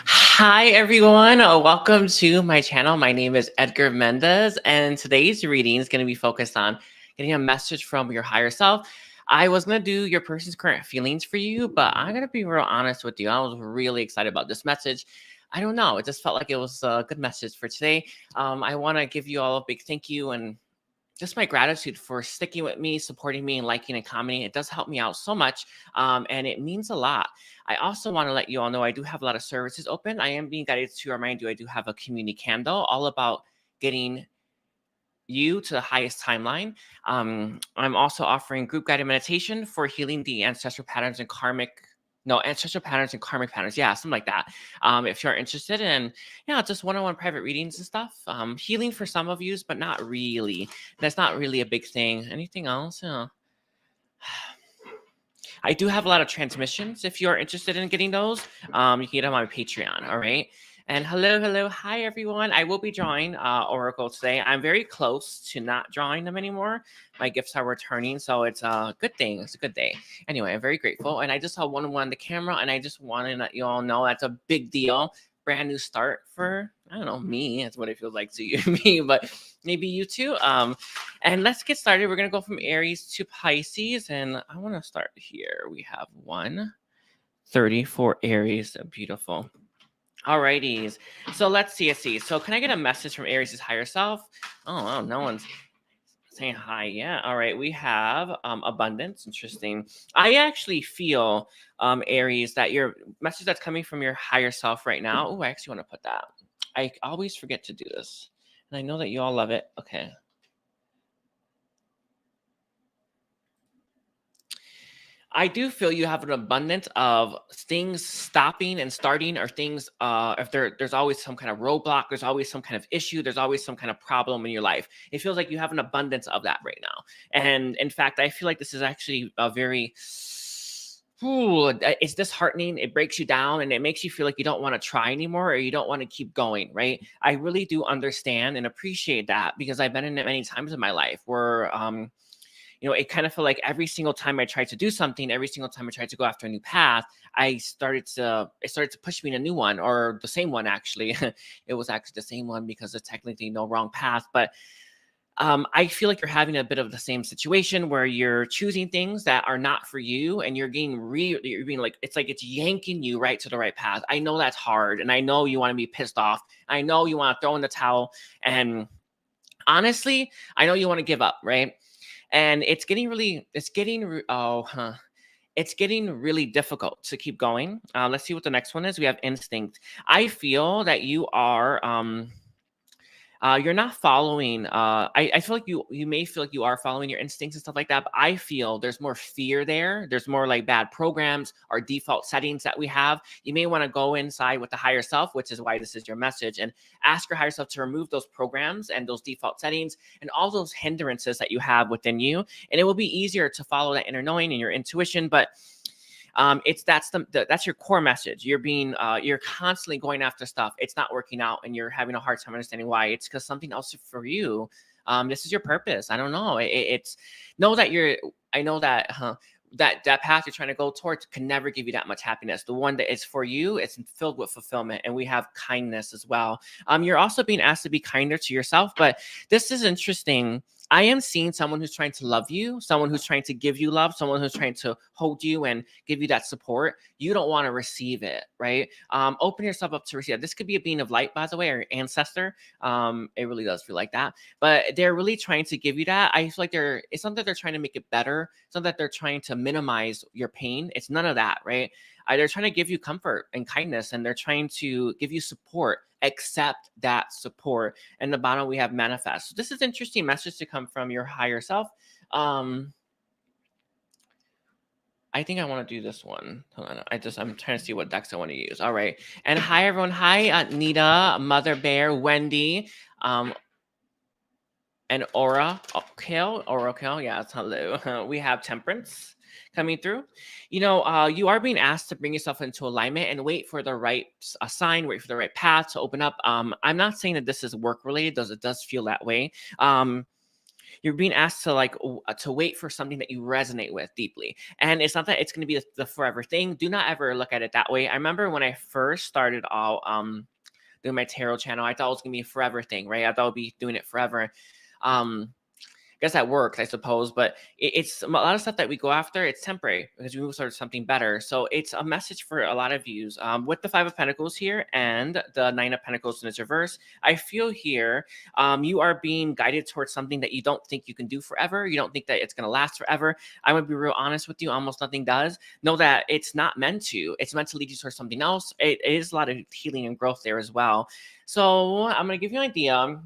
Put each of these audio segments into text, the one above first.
Hi, everyone. Welcome to my channel. My name is Edgar Mendez, and today's reading is going to be focused on getting a message from your higher self. I was going to do your person's current feelings for you, but I'm going to be real honest with you. I was really excited about this message. I don't know. It just felt like it was a good message for today. I want to give you all a big thank you and just my gratitude for sticking with me, supporting me, and liking and commenting. It does help me out so much, and it means a lot. I also want to let you all know I do have a lot of services open. I am being guided to remind you I do have a community candle all about getting you to the highest timeline. I'm also offering group guided meditation for healing the ancestral patterns and ancestral patterns and karmic patterns. Yeah, something like that. If you're interested in, just one-on-one private readings and stuff. Healing for some of you, but not really. That's not really a big thing. Anything else? I do have a lot of transmissions. If you're interested in getting those, you can get them on my Patreon. All right. And hello, hi everyone. I will be drawing Oracle today. I'm very close to not drawing them anymore. My gifts are returning, so it's a good thing. It's a good day. Anyway, I'm very grateful. And I just saw one on the camera, and I just want to let you all know that's a big deal. Brand new start for, I don't know, me. That's what it feels like to you, me, but maybe you too. And let's get started. We're going to go from Aries to Pisces. And I want to start here. We have 130 for Aries. Beautiful. Alrighties. So let's see. So can I get a message from Aries' higher self? Oh, no one's saying hi yet. All right. We have abundance. Interesting. I actually feel, Aries, that your message that's coming from your higher self right now. Oh, I actually want to put that. I always forget to do this. And I know that you all love it. Okay. I do feel you have an abundance of things stopping and starting, or things, if there's always some kind of roadblock, there's always some kind of issue, there's always some kind of problem in your life. It feels like you have an abundance of that right now. And in fact, I feel like this is actually a very, it's disheartening. It breaks you down and it makes you feel like you don't want to try anymore, or you don't want to keep going, right? I really do understand and appreciate that, because I've been in it many times in my life where, it kind of felt like every single time I tried to do something, every single time I tried to go after a new path, it started to push me in a new one, or the same one, actually. It was actually the same one because there's technically no wrong path. But I feel like you're having a bit of the same situation where you're choosing things that are not for you, and you're being like, it's like it's yanking you right to the right path. I know that's hard, and I know you want to be pissed off. I know you want to throw in the towel, and honestly, I know you want to give up, right? And it's getting really difficult to keep going. Let's see what the next one is. We have instinct. I feel that you are you're not following. I feel like you may feel like you are following your instincts and stuff like that, but I feel there's more fear there. There's more like bad programs or default settings that we have. You may want to go inside with the higher self, which is why this is your message, and ask your higher self to remove those programs and those default settings and all those hindrances that you have within you. And it will be easier to follow that inner knowing and your intuition. But that's your core message. You're constantly going after stuff. It's not working out, and you're having a hard time understanding why. It's because something else for you. This is your purpose. I don't know. It's know that I know that that path you're trying to go towards can never give you that much happiness. The one that is for you, it's filled with fulfillment, and we have kindness as well. You're also being asked to be kinder to yourself, but this is interesting. I am seeing someone who's trying to love you, someone who's trying to give you love, someone who's trying to hold you and give you that support. You don't want to receive it, right? Open yourself up to receive it. This could be a being of light, by the way, or ancestor. It really does feel like that. But they're really trying to give you that. I feel like it's not that they're trying to make it better. It's not that they're trying to minimize your pain. It's none of that, right? They're trying to give you comfort and kindness, and they're trying to give you support. Accept that support. And the bottom, we have manifest. So this is an interesting message to come from your higher self. I think I want to do this one. Hold on. I'm trying to see what decks I want to use. All right. And hi, everyone. Hi, Nita, Mother Bear, Wendy, and Oracle. Yes, hello. We have Temperance coming through. You are being asked to bring yourself into alignment and wait for the right sign, wait for the right path to open up. I'm not saying that this is work related, though it does feel that way. you're being asked to like to wait for something that you resonate with deeply. And it's not that it's going to be the forever thing. Do not ever look at it that way. I remember when I first started out doing my tarot channel, I thought it was going to be a forever thing, right? I thought I'd be doing it forever. I guess that works, I suppose, but it's a lot of stuff that we go after. It's temporary because we move towards something better. So it's a message for a lot of yous. With the Five of Pentacles here and the Nine of Pentacles in its reverse, I feel here you are being guided towards something that you don't think you can do forever. You don't think that it's going to last forever. I'm going to be real honest with you. Almost nothing does. Know that it's not meant to. It's meant to lead you towards something else. It is a lot of healing and growth there as well. So I'm going to give you an idea,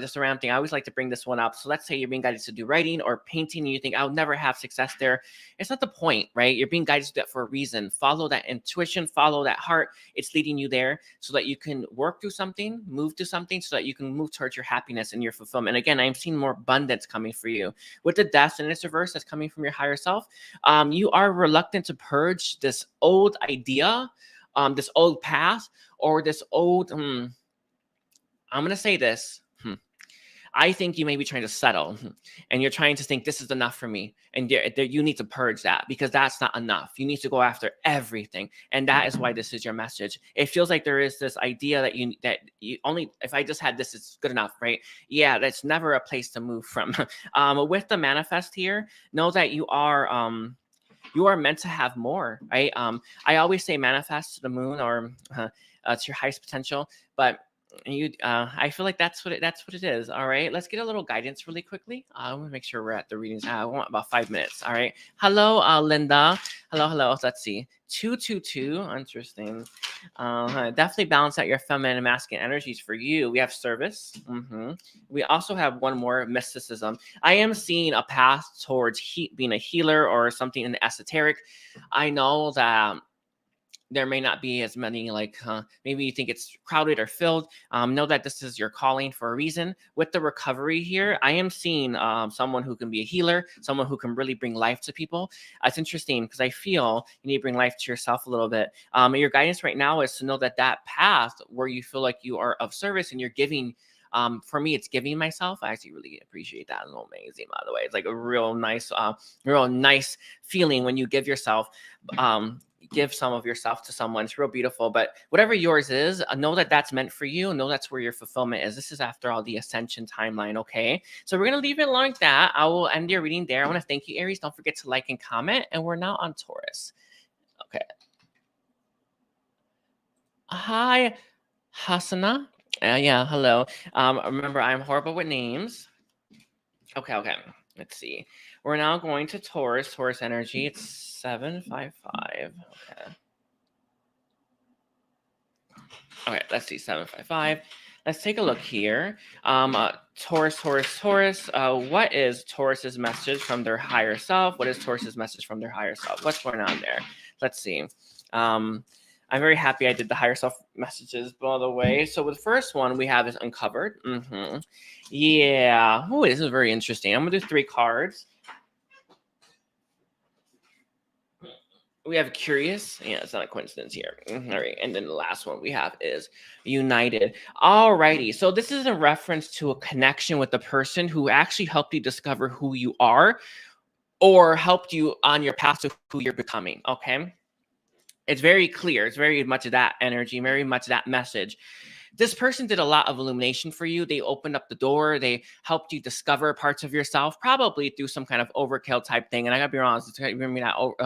just around thing. I always like to bring this one up. So let's say you're being guided to do writing or painting and you think I'll never have success there. It's not the point, right? You're being guided to that for a reason. Follow that intuition, follow that heart. It's leading you there so that you can work through something, move to something so that you can move towards your happiness and your fulfillment. And again, I'm seeing more abundance coming for you. With the Death in its reverse that's coming from your higher self, you are reluctant to purge this old idea, this old path, or this old... I'm going to say this. I think you may be trying to settle and you're trying to think this is enough for me. And you need to purge that because that's not enough. You need to go after everything. And that is why this is your message. It feels like there is this idea that you only, if I just had this, it's good enough, right? Yeah, that's never a place to move from. With the manifest here, know that you are meant to have more, right? I always say manifest to the moon or it's your highest potential, but I feel like that's what it is. All right, let's get a little guidance really quickly. I want to make sure we're at the readings. I want about 5 minutes. All right. Hello, Linda. Hello. Let's see. 222. Interesting. Definitely balance out your feminine and masculine energies for you. We have service. We also have one more, mysticism. I am seeing a path towards being a healer or something in the esoteric. I know that there may not be as many, like maybe you think it's crowded or filled. Know that this is your calling for a reason. With the recovery here, I am seeing someone who can be a healer, someone who can really bring life to people. It's interesting because I feel you need to bring life to yourself a little bit. Your guidance right now is to know that path where you feel like you are of service and you're giving. For me, it's giving myself. I actually really appreciate that. It's amazing, by the way. It's like a real nice feeling when you give yourself. Give some of yourself to someone. It's real beautiful. But whatever yours is, know that that's meant for you. Know that's where your fulfillment is. This is after all the ascension timeline. Okay, so we're gonna leave it like that. I will end your reading there. I want to thank you, Aries. Don't forget to like and comment. And we're now on Taurus. Okay. Hi, Hasana. Yeah, hello. Remember, I'm horrible with names. Okay. Let's see. We're now going to Taurus energy. It's 755. Okay, let's see, 755. Let's take a look here. Taurus. What is Taurus's message from their higher self? What is Taurus's message from their higher self? What's going on there? Let's see. I'm very happy I did the higher self messages, by the way. So with the first one we have is uncovered. Yeah. Oh, this is very interesting. I'm gonna do 3 cards. We have curious. Yeah, it's not a coincidence here. All right. And then the last one we have is united. All righty. So this is a reference to a connection with the person who actually helped you discover who you are or helped you on your path to who you're becoming. Okay. It's very clear. It's very much of that energy, very much that message. This person did a lot of illumination for you. They opened up the door. They helped you discover parts of yourself, probably through some kind of overkill type thing. And I gotta be honest, it's maybe not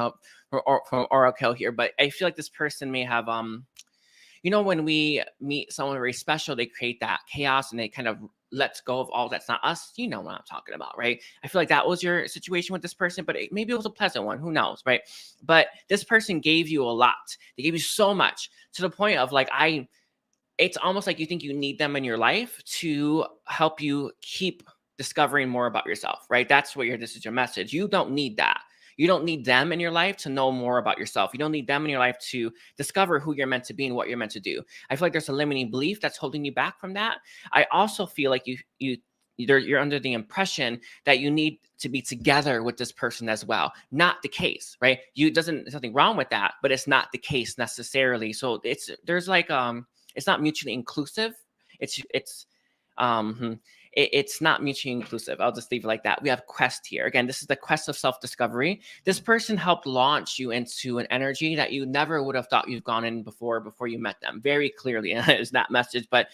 from overkill here, but I feel like this person may have, when we meet someone very special, they create that chaos and they kind of lets go of all that's not us. You know what I'm talking about, right? I feel like that was your situation with this person, but maybe it was a pleasant one. Who knows, right? But this person gave you a lot. They gave you so much to the point of like, it's almost like you think you need them in your life to help you keep discovering more about yourself, right? That's what this is your message. You don't need that. You don't need them in your life to know more about yourself. You don't need them in your life to discover who you're meant to be and what you're meant to do. I feel like there's a limiting belief that's holding you back from that. I also feel like you're under the impression that you need to be together with this person as well. Not the case, right? There's nothing wrong with that, but it's not the case necessarily. So it's not mutually inclusive. It's It's not mutually inclusive. I'll just leave it like that. We have quest here. Again, this is the quest of self-discovery. This person helped launch you into an energy that you never would have thought you've gone in before you met them. Very clearly is that message. But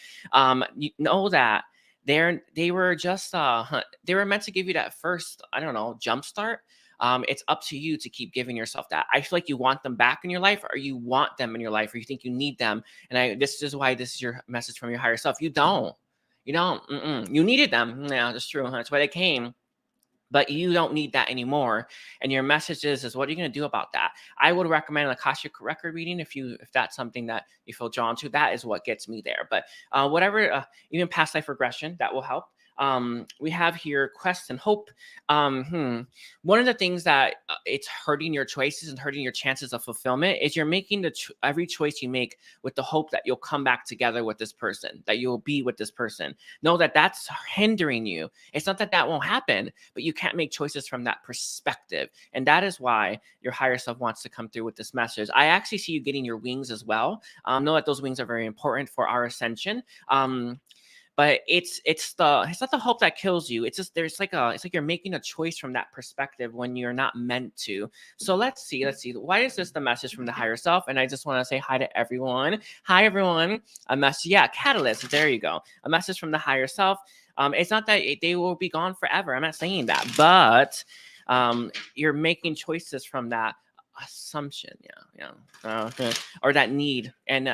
you know that they were just they were meant to give you that first, I don't know, jump start. It's up to you to keep giving yourself that. I feel like you want them back in your life, or you want them in your life, or you think you need them. And this is why this is your message from your higher self. You don't. You don't. You needed them. Yeah, that's true. That's why they came. But you don't need that anymore. And your message is what are you going to do about that? I would recommend an Akashic record reading if that's something that you feel drawn to. That is what gets me there. But whatever, even past life regression, that will help. We have here quest and hope. One of the things that it's hurting your choices and hurting your chances of fulfillment is you're making every choice you make with the hope that you'll come back together with this person, that you'll be with this person. Know that that's hindering you. It's not that that won't happen, but you can't make choices from that perspective. And that is why your higher self wants to come through with this message. I actually see you getting your wings as well. Know that those wings are very important for our ascension. But it's not the hope that kills you. It's just it's like you're making a choice from that perspective when you're not meant to. So let's see. Why is this the message from the higher self? And I just want to say hi to everyone. Hi everyone. A message, yeah, catalyst. There you go. A message from the higher self. It's not that they will be gone forever. I'm not saying that, but you're making choices from that assumption, or that need, and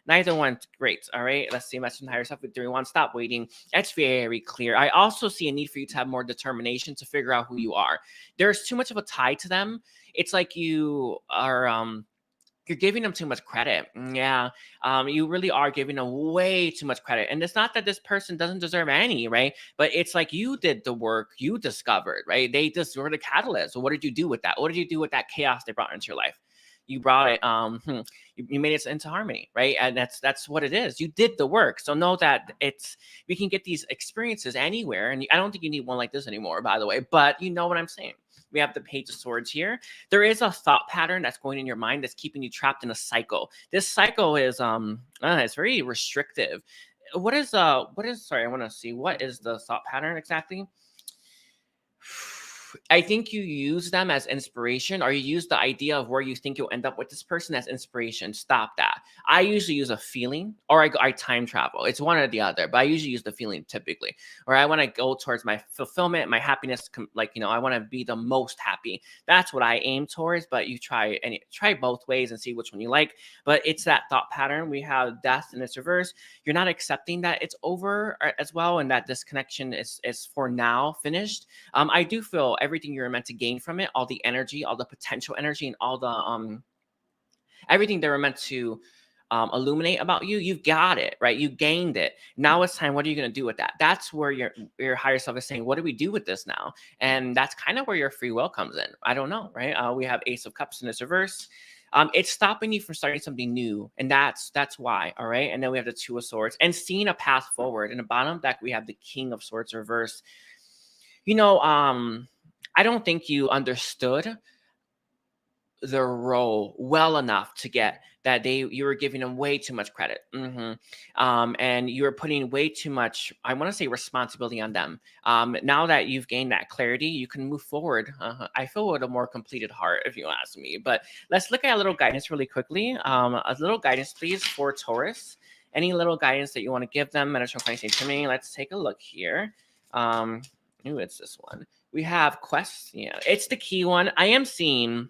neither one's great. All right, let's see. Message from higher self with 3-1. Stop waiting. That's very clear. I also see a need for you to have more determination to figure out who you are. There's too much of a tie to them. It's like you are you're giving them too much credit. Yeah. You really are giving them way too much credit. And it's not that this person doesn't deserve any, right? But it's like you did the work, you discovered, right? They just were the catalyst. So what did you do with that? What did you do with that chaos they brought into your life? You brought it, you made it into harmony, right? And that's what it is. You did the work. So know that we can get these experiences anywhere. And I don't think you need one like this anymore, by the way, but you know what I'm saying. We have the Page of Swords here. There is a thought pattern that's going in your mind that's keeping you trapped in a cycle. This cycle is it's very restrictive. Sorry, I want to see, what is the thought pattern exactly? I think you use them as inspiration, or you use the idea of where you think you'll end up with this person as inspiration. Stop that. I usually use a feeling, or I time travel. It's one or the other, but I usually use the feeling typically. Or I want to go towards my fulfillment, my happiness. I want to be the most happy. That's what I aim towards. But you try both ways and see which one you like. But it's that thought pattern. We have death in its reverse. You're not accepting that it's over as well, and that this connection is for now finished. I do feel everything you're meant to gain from it, all the energy, all the potential energy, and all the everything they were meant to illuminate about you, you've got it, right? You gained it. Now it's time. What are you going to do with that? That's where your higher self is saying, what do we do with this now? And that's kind of where your free will comes in. I don't know, right? We have Ace of Cups in its reverse. It's stopping you from starting something new, and that's why. All right. And then we have the Two of Swords and seeing a path forward. In the bottom deck, we have the King of Swords reverse. I don't think you understood the role well enough to get that you were giving them way too much credit. And you were putting way too much, I want to say, responsibility on them. Now that you've gained that clarity, you can move forward. I feel with a more completed heart, if you ask me. But let's look at a little guidance really quickly. A little guidance, please, for Taurus. Any little guidance that you want to give them, Meditation 20 to me. Let's take a look here. It's this one. We have quests. Yeah, it's the key one. I am seeing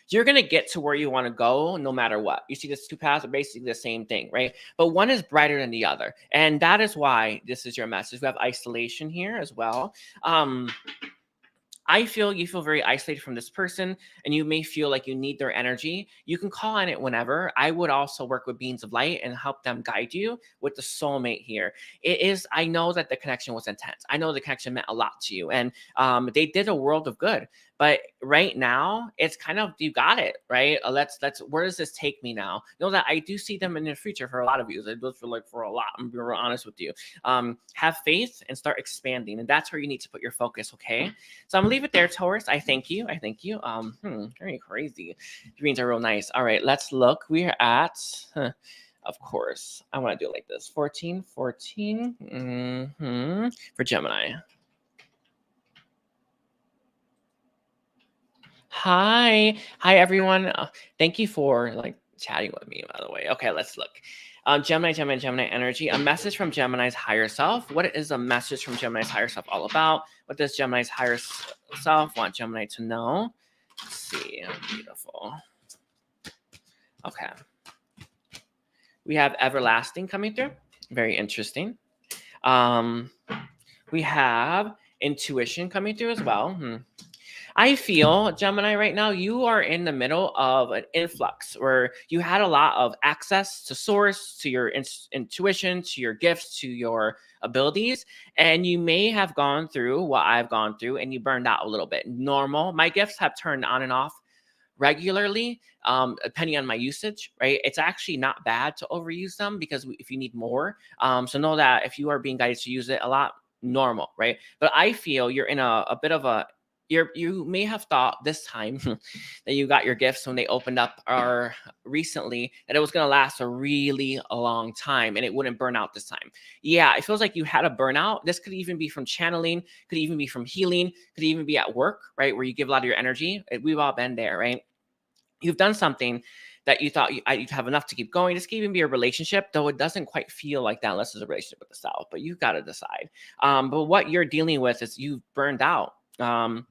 you're going to get to where you want to go no matter what. You see these two paths are basically the same thing, right? But one is brighter than the other. And that is why this is your message. We have isolation here as well. I feel you feel very isolated from this person, and you may feel like you need their energy. You can call on it whenever. I would also work with beings of light and help them guide you with the soulmate here. I know that the connection was intense. I know the connection meant a lot to you, and they did a world of good. But right now, it's kind of, you got it, right? Where does this take me now? Know that I do see them in the future for a lot of you. It does for a lot. I'm being real honest with you. Have faith and start expanding. And that's where you need to put your focus, okay? So I'm going to leave it there, Taurus. I thank you. Very crazy. Dreams are real nice. All right, let's look. We're at... Of course, I want to do it like this. 14, 14 for Gemini. Hi. Hi, everyone. Thank you for like chatting with me, by the way. Okay, let's look. Gemini energy. A message from Gemini's higher self. What is a message from Gemini's higher self all about? What does Gemini's higher self want Gemini to know? Let's see. Beautiful. Okay. We have everlasting coming through. Very interesting. We have intuition coming through as well. I feel, Gemini, right now, you are in the middle of an influx where you had a lot of access to source, to your intuition, to your gifts, to your abilities. And you may have gone through what I've gone through and you burned out a little bit. Normal. My gifts have turned on and off regularly, depending on my usage, right? It's actually not bad to overuse them because if you need more. So know that if you are being guided to use it a lot, normal, right? But I feel you're in a bit of a you may have thought this time that you got your gifts when they opened up or recently that it was going to last a really long time and it wouldn't burn out this time. Yeah, it feels like you had a burnout. This could even be from channeling, could even be from healing, could even be at work, right? Where you give a lot of your energy. We've all been there, right? You've done something that you thought you'd have enough to keep going. This could even be a relationship, though it doesn't quite feel like that unless it's a relationship with the self, but you've got to decide. But what you're dealing with is you've burned out. In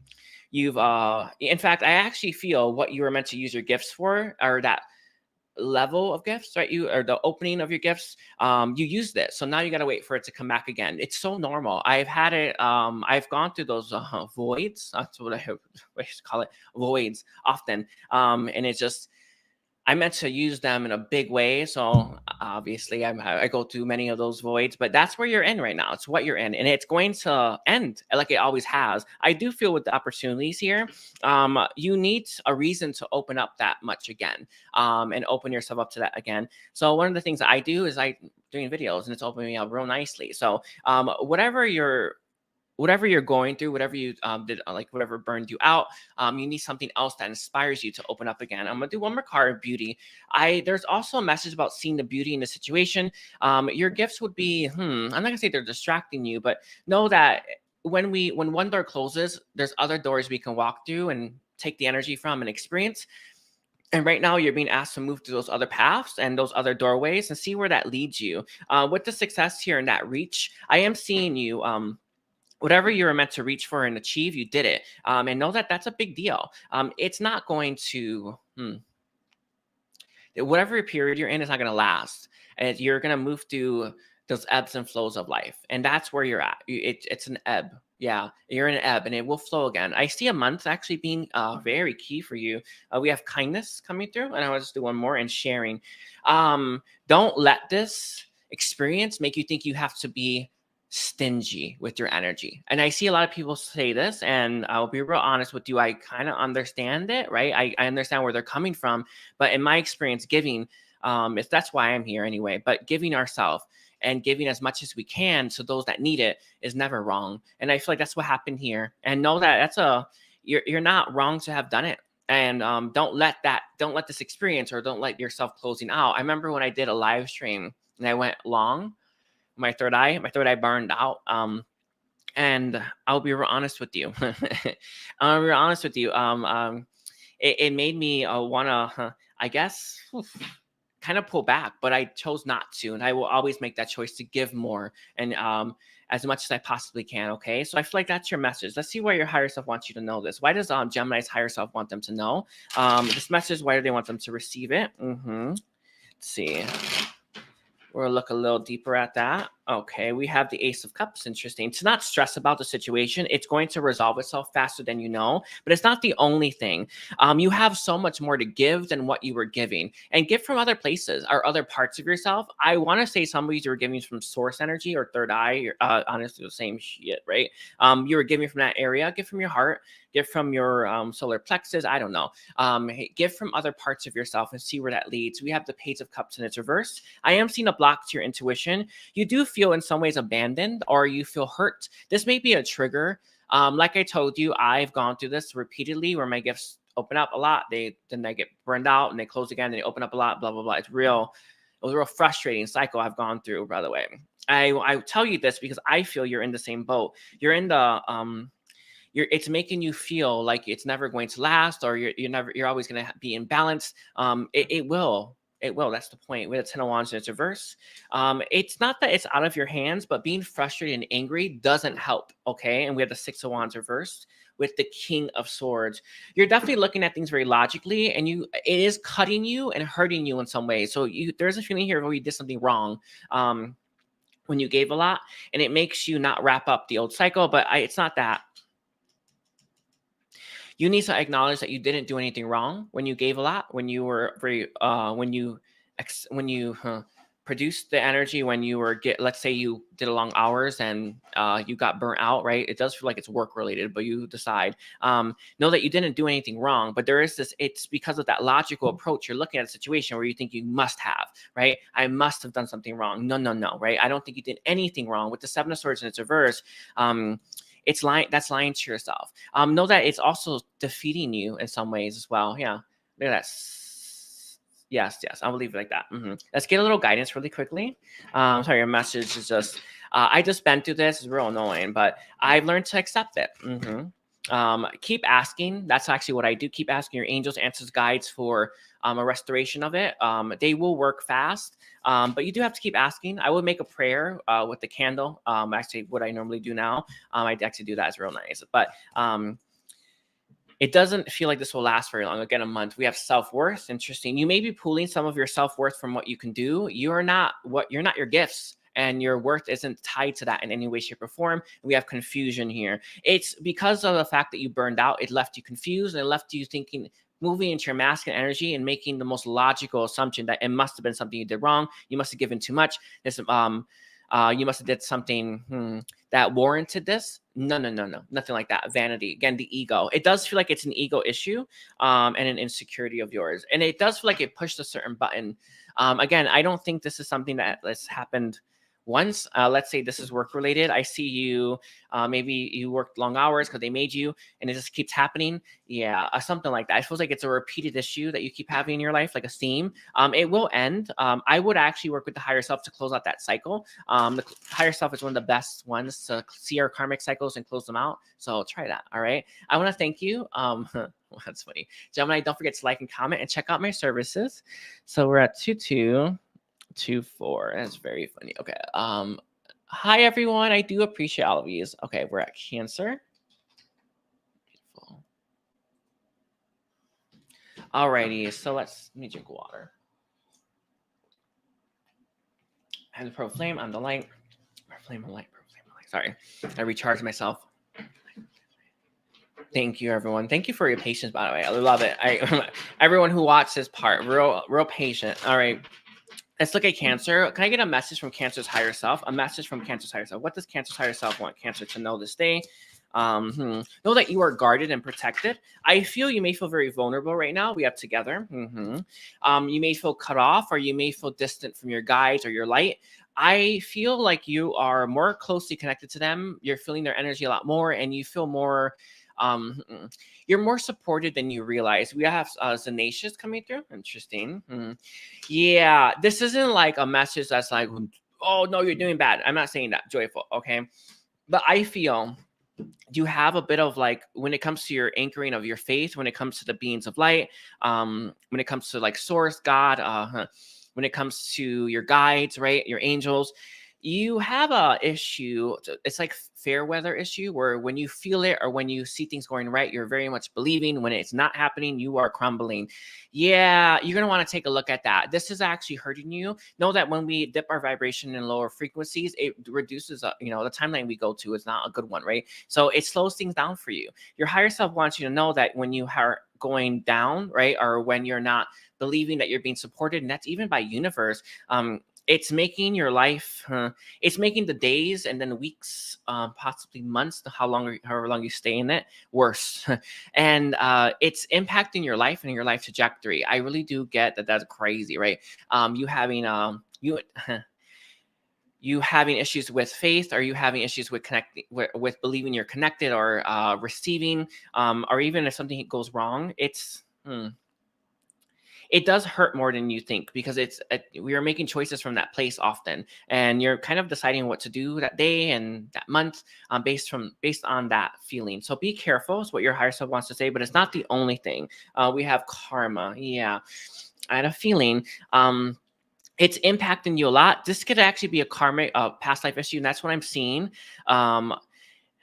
fact, I actually feel what you were meant to use your gifts for, or that level of gifts, right? Or the opening of your gifts, you used it. So now you got to wait for it to come back again. It's so normal. I've had it. I've gone through those voids. That's what I used to call it, voids often. And it's just, I meant to use them in a big way. So obviously I go through many of those voids, but that's where you're in right now. It's what you're in and it's going to end like it always has. I do feel with the opportunities here, you need a reason to open up that much again, and open yourself up to that again. So one of the things that I do is I doing videos and it's opening me up real nicely. So whatever you're going through, whatever you did, like whatever burned you out, you need something else that inspires you to open up again. I'm gonna do one more card of beauty. There's also a message about seeing the beauty in the situation. Your gifts would be, I'm not gonna say they're distracting you, but know that when one door closes, there's other doors we can walk through and take the energy from and experience. And right now, you're being asked to move through those other paths and those other doorways and see where that leads you. With the success here and that reach, I am seeing you. Whatever you were meant to reach for and achieve, you did it. And know that that's a big deal. It's not going to, whatever period you're in is not going to last. And you're going to move through those ebbs and flows of life. And that's where you're at. It's an ebb. Yeah, you're in an ebb and it will flow again. I see a month actually being very key for you. We have kindness coming through. And I want to just do one more and sharing. Don't let this experience make you think you have to be stingy with your energy. And I see a lot of people say this, and I'll be real honest with you. I kind of understand it, right? I understand where they're coming from. But in my experience, giving, that's why I'm here anyway, but giving ourselves and giving as much as we can to those that need it is never wrong. And I feel like that's what happened here. And know that you're not wrong to have done it. And don't let this experience, or don't let yourself closing out. I remember when I did a live stream and I went long, my third eye burned out. And I'll be real honest with you. I'll be real honest with you. It made me wanna, I guess, kind of pull back, but I chose not to. And I will always make that choice to give more and as much as I possibly can. Okay. So I feel like that's your message. Let's see why your higher self wants you to know this. Why does Gemini's higher self want them to know this message? Why do they want them to receive it? Let's see. We'll look a little deeper at that. Okay, we have the Ace of Cups. Interesting. To not stress about the situation. It's going to resolve itself faster than you know, but it's not the only thing. You have so much more to give than what you were giving, and give from other places or other parts of yourself. I want to say some of you were giving from source energy or third eye. Honestly, the same shit, right? You were giving from that area. Give from your heart. Give from your solar plexus. I don't know. Give from other parts of yourself and see where that leads. We have the Page of Cups in its reverse. I am seeing a block to your intuition. You do feel in some ways abandoned, or you feel hurt. This may be a trigger. Like I told you, I've gone through this repeatedly where my gifts open up a lot. Then they get burned out and they close again and they open up a lot, blah, blah, blah. It's real. It was a real frustrating cycle I've gone through, by the way. I tell you this because I feel you're in the same boat. You're in the it's making you feel like it's never going to last, or you're always going to be in balance. It will. It will. That's the point. With a 10 of Wands and its reverse, it's not that it's out of your hands, but being frustrated and angry doesn't help. Okay. And we have the 6 of Wands reversed with the King of Swords. You're definitely looking at things very logically, and it is cutting you and hurting you in some ways. So there's a feeling here where you did something wrong. When you gave a lot, and it makes you not wrap up the old cycle, but it's not that. You need to acknowledge that you didn't do anything wrong when you gave a lot, when you were very, when you produced the energy, when you were, let's say you did long hours and you got burnt out, right? It does feel like it's work related, but you decide, know that you didn't do anything wrong, but there is this, it's because of that logical approach. You're looking at a situation where you think you must have, right? I must have done something wrong. No, right? I don't think you did anything wrong. With the 7 of Swords in its reverse, it's lying. That's lying to yourself. Know that it's also defeating you in some ways as well. Yeah, look at that. Yes. I will leave it like that. Let's get a little guidance really quickly. Sorry, your message is just. I just been through this. It's real annoying, but I've learned to accept it. Keep asking. That's actually what I do. Keep asking your angels, answers, guides for a restoration of it. They will work fast, but you do have to keep asking. I would make a prayer with the candle. Actually, what I normally do now, I actually do that. It's real nice, but it doesn't feel like this will last very long. Again, a month. We have self-worth. Interesting. You may be pulling some of your self-worth from what you can do. You're not your gifts. And your worth isn't tied to that in any way, shape, or form. We have confusion here. It's because of the fact that you burned out. It left you confused, and it left you thinking, moving into your masculine energy and making the most logical assumption that it must have been something you did wrong. You must have given too much. You must have did something that warranted this. No, nothing like that. Vanity, again, the ego. It does feel like it's an ego issue and an insecurity of yours, and it does feel like it pushed a certain button. Again, I don't think this is something that has happened once. Let's say this is work related. I see you, maybe you worked long hours because they made you, and it just keeps happening. Yeah, something like that. It feels like it's a repeated issue that you keep having in your life, like a theme. It will end. I would actually work with the higher self to close out that cycle. The higher self is one of the best ones to see our karmic cycles and close them out. So try that. All right. I want to thank you. Well, that's funny. Gemini, don't forget to like and comment and check out my services. So we're at 2224. That's very funny. Okay. Hi everyone. I do appreciate all of these. Okay, we're at Cancer. Beautiful. Alrighty, so let me drink water. I'm the pro flame. I'm the light. Pro flame, light. Pro flame, light. Sorry, I recharge myself. Thank you, everyone. Thank you for your patience, by the way. I love it. Everyone who watched this part, real patient. All right. Let's look at Cancer. Can I get a message from Cancer's higher self? A message from Cancer's higher self. What does Cancer's higher self want Cancer to know this day? Know that you are guarded and protected. I feel you may feel very vulnerable right now. We have together. You may feel cut off, or you may feel distant from your guides or your light. I feel like you are more closely connected to them. You're feeling their energy a lot more, and you feel more... you're more supported than you realize. We have Zenacious coming through. Interesting. Yeah, this isn't like a message that's like, oh no, you're doing bad. I'm not saying that. Joyful, okay? But I feel you have a bit of like, when it comes to your anchoring of your faith, when it comes to the beings of light, when it comes to like source, God, when it comes to your guides, right? Your angels, you have a issue. It's like fair weather issue, where when you feel it or when you see things going right, you're very much believing. When it's not happening, you are crumbling. Yeah, you're going to want to take a look at that. This is actually hurting you. Know that when we dip our vibration in lower frequencies, it reduces, the timeline we go to is not a good one, right? So it slows things down for you. Your higher self wants you to know that when you are going down, right, or when you're not believing that you're being supported, and that's even by universe, it's making your life, it's making the days and then weeks, possibly months, however long you stay in it, worse. And it's impacting your life and your life trajectory. I really do get that. That's crazy, right? You having you having issues with faith, or you having issues with connecting, with believing you're connected, or receiving, or even if something goes wrong, it does hurt more than you think, because we are making choices from that place often, and you're kind of deciding what to do that day and that month, based on that feeling. So be careful is what your higher self wants to say, but it's not the only thing. We have karma. Yeah, I had a feeling. It's impacting you a lot. This could actually be a karmic past life issue, and that's what I'm seeing. Um,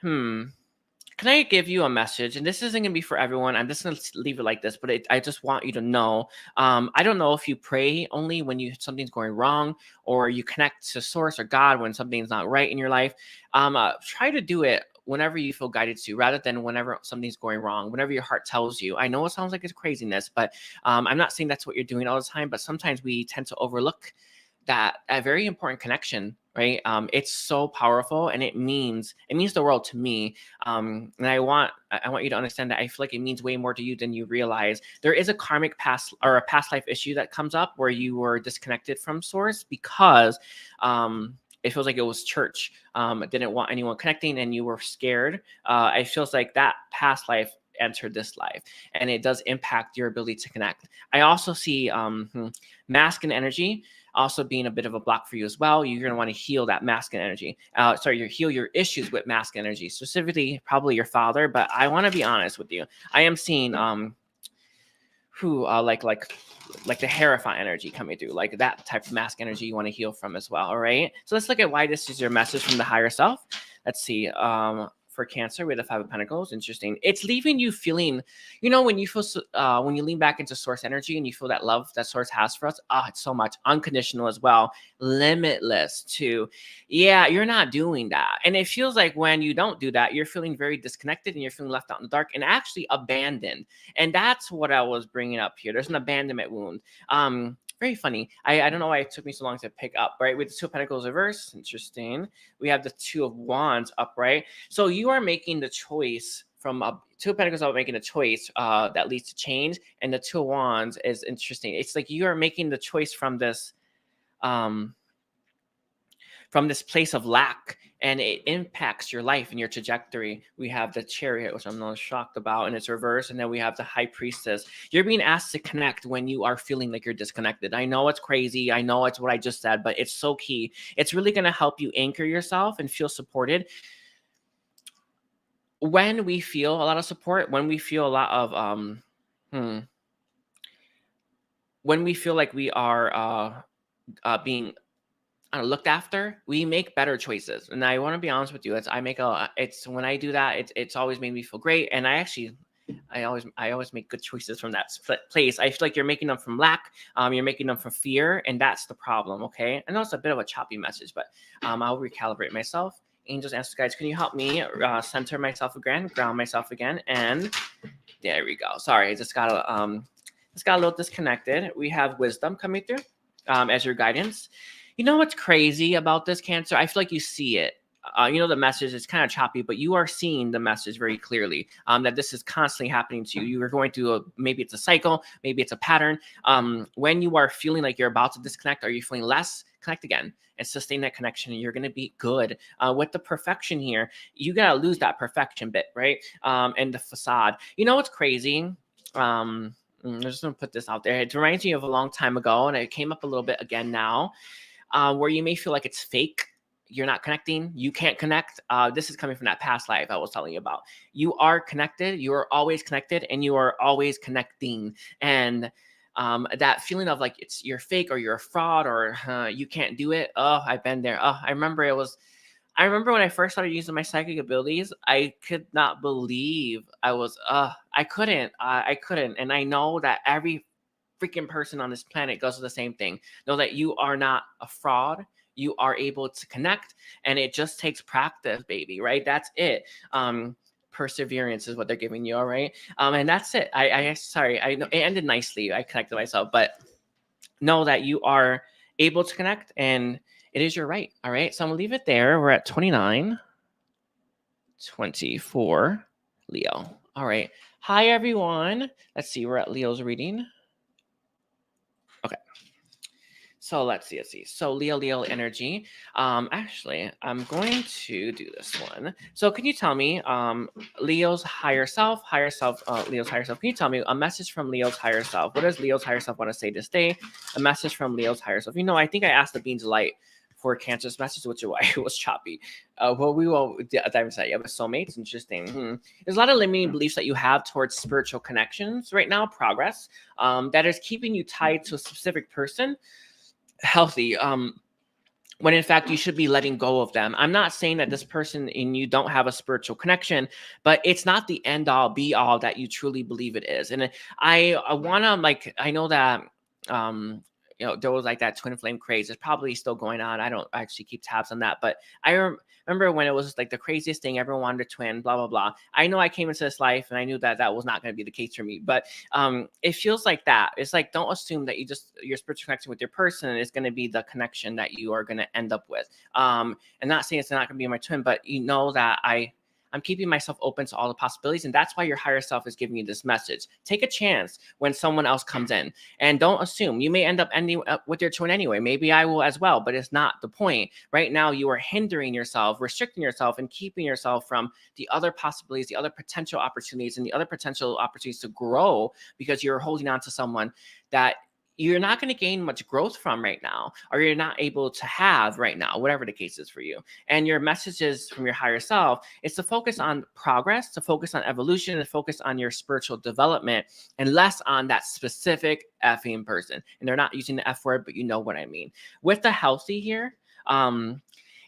Can I give you a message? And this isn't going to be for everyone. I'm just going to leave it like this, but I just want you to know. I don't know if you pray only when something's going wrong, or you connect to source or God when something's not right in your life. Try to do it whenever you feel guided to, rather than whenever something's going wrong, whenever your heart tells you. I know it sounds like it's craziness, but I'm not saying that's what you're doing all the time, but sometimes we tend to overlook that a very important connection, right? It's so powerful, and it means the world to me. And I want you to understand that I feel like it means way more to you than you realize. There is a karmic past or a past life issue that comes up where you were disconnected from source because it feels like it was church. Didn't want anyone connecting, and you were scared. It feels like that past life entered this life, and it does impact your ability to connect. I also see masculine energy also being a bit of a block for you as well. You're going to want to heal that masculine energy. Heal your issues with masculine energy, specifically probably your father. But I want to be honest with you. I am seeing like the Hierophant energy coming through, like that type of masculine energy you want to heal from as well. All right. So let's look at why this is your message from the higher self. Let's see. For Cancer, with the Five of Pentacles. Interesting. It's leaving you feeling, when you feel, when you lean back into source energy and you feel that love that source has for us, it's so much unconditional as well, limitless too. Yeah, you're not doing that. And it feels like when you don't do that, you're feeling very disconnected, and you're feeling left out in the dark and actually abandoned. And that's what I was bringing up here. There's an abandonment wound. Very funny. I don't know why it took me so long to pick up, right? With the Two of Pentacles reverse, interesting. We have the Two of Wands upright. So you are making the choice from Two of Pentacles, making a choice that leads to change. And the Two of Wands is interesting. It's like you are making the choice from this place of lack, and it impacts your life and your trajectory. We have the Chariot, which I'm not shocked about, and it's reversed. And then we have the High Priestess. You're being asked to connect when you are feeling like you're disconnected. I know it's crazy. I know it's what I just said, but it's so key. It's really going to help you anchor yourself and feel supported. When we feel a lot of support, when we feel a lot of when we feel like we are being looked after, we make better choices. And I want to be honest with you, it's when I do that, it's always made me feel great. And I always make good choices from that place. I feel like you're making them from lack. You're making them from fear, and that's the problem. Okay. I know it's a bit of a choppy message, but I'll recalibrate myself. Angels, answers, guys, can you help me center myself again, ground myself again? And there we go. Sorry, I just got a little disconnected. We have wisdom coming through as your guidance. You know what's crazy about this, Cancer? I feel like you see it. The message is kind of choppy, but you are seeing the message very clearly, that this is constantly happening to you. You are going through maybe it's a cycle, maybe it's a pattern. When you are feeling like you're about to disconnect, or you're feeling less, connect again and sustain that connection, and you're going to be good. With the perfection here, you got to lose that perfection bit, right? And the facade. You know what's crazy? I'm just going to put this out there. It reminds me of a long time ago, and it came up a little bit again now, where you may feel like it's fake. You're not connecting. You can't connect. This is coming from that past life I was telling you about. You are connected. You are always connected, and you are always connecting. And that feeling of like you're fake, or you're a fraud, or you can't do it. Oh, I've been there. Oh, I remember when I first started using my psychic abilities, I could not believe I couldn't. And I know that every freaking person on this planet goes through the same thing. Know that you are not a fraud. You are able to connect, and it just takes practice, baby, right? That's it. Perseverance is what they're giving you, all right? And that's it. Sorry, I know it ended nicely. I connected myself, but know that you are able to connect, and it is your right, all right? So I'm gonna leave it there. We're at 29, 24, Leo. All right. Hi, everyone. Let's see. We're at Leo's reading. Okay. So let's see. So Leo energy. Actually, I'm going to do this one. So can you tell me, Leo's higher self, Leo's higher self. Can you tell me a message from Leo's higher self? What does Leo's higher self want to say this day? A message from Leo's higher self. I think I asked the Beans of Light for Cancer's message, which is why it was choppy. Well, we will dive into that. You have a soulmate. Interesting. There's a lot of limiting beliefs that you have towards spiritual connections right now, progress, that is keeping you tied to a specific person. Healthy. When in fact you should be letting go of them. I'm not saying that this person and you don't have a spiritual connection, but it's not the end all be all that you truly believe it is. And I want to, I know that there was like that twin flame craze. It's probably still going on. I don't actually keep tabs on that, but I remember when it was like the craziest thing. Everyone wanted a twin, blah blah blah. I know I came into this life and I knew that was not going to be the case for me, but it feels like that. It's like, don't assume that your spiritual connection with your person is going to be the connection that you are going to end up with. And not saying it's not going to be my twin, but that I'm keeping myself open to all the possibilities. And that's why your higher self is giving you this message. Take a chance when someone else comes in, and don't assume. You may end up ending up with your twin anyway. Maybe I will as well, but it's not the point. Right now, you are hindering yourself, restricting yourself, and keeping yourself from the other possibilities, the other potential opportunities, and the other potential opportunities to grow, because you're holding on to someone that you're not going to gain much growth from right now, or you're not able to have right now, whatever the case is for you. And your messages from your higher self is to focus on progress, to focus on evolution, and focus on your spiritual development, and less on that specific effing person. And they're not using the F word, but you know what I mean. With the healthy here,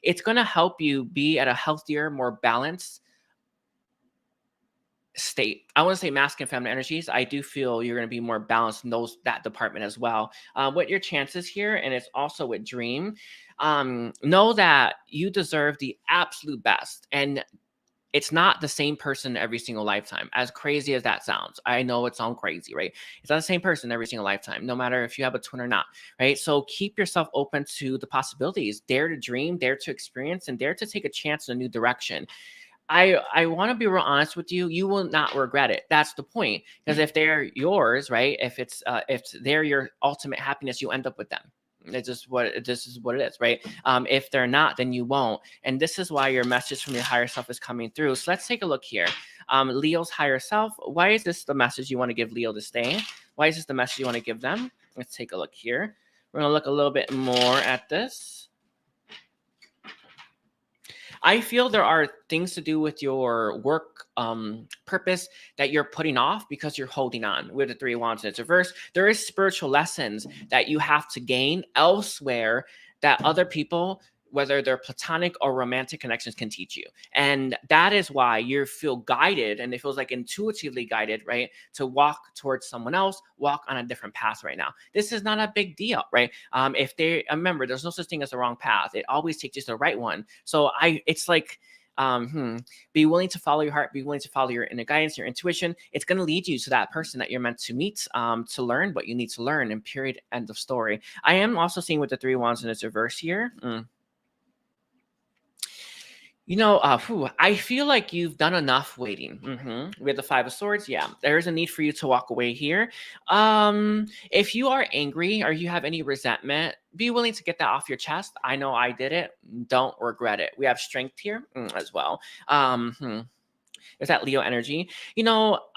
it's going to help you be at a healthier, more balanced state. I want to say masculine and feminine energies. I do feel you're going to be more balanced in that department as well. What your chances here, and it's also with dream, know that you deserve the absolute best, and it's not the same person every single lifetime. As crazy as that sounds, I know it sounds crazy, right? It's not the same person every single lifetime, no matter if you have a twin or not, right? So keep yourself open to the possibilities. Dare to dream, dare to experience, and dare to take a chance in a new direction. I want to be real honest with you. You will not regret it. That's the point. Because if they're yours, right? If they're your ultimate happiness, you end up with them. This is what it is, right? If they're not, then you won't. And this is why your message from your higher self is coming through. So let's take a look here. Leo's higher self. Why is this the message you want to give Leo to stay? Why is this the message you want to give them? Let's take a look here. We're going to look a little bit more at this. I feel there are things to do with your work purpose that you're putting off because you're holding on. With the Three of Wands in its reverse, there is spiritual lessons that you have to gain elsewhere that other people, whether they're platonic or romantic connections, can teach you. And that is why you feel guided, and it feels like intuitively guided, right? To walk towards someone else, walk on a different path right now. This is not a big deal, right? If they remember, there's no such thing as the wrong path. It always takes you to the right one. So it's like, be willing to follow your heart, be willing to follow your inner guidance, your intuition. It's going to lead you to that person that you're meant to meet, to learn what you need to learn, and period, end of story. I am also seeing with the Three of Wands in its reverse here. I feel like you've done enough waiting. With the Five of Swords, yeah, there's a need for you to walk away here. If you are angry or you have any resentment, be willing to get that off your chest. I know I did it. Don't regret it. We have strength here as well. Is that Leo energy?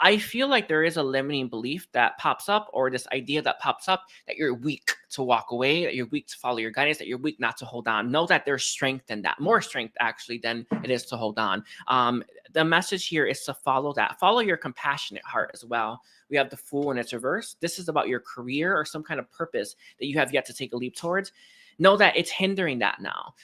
I feel like there is a limiting belief that pops up, or this idea that pops up, that you're weak to walk away, that you're weak to follow your guidance, that you're weak not to hold on. Know that there's strength in that, more strength actually than it is to hold on. The message here is to follow that. Follow your compassionate heart as well. We have the Fool in its reverse. This is about your career or some kind of purpose that you have yet to take a leap towards. Know that it's hindering that now.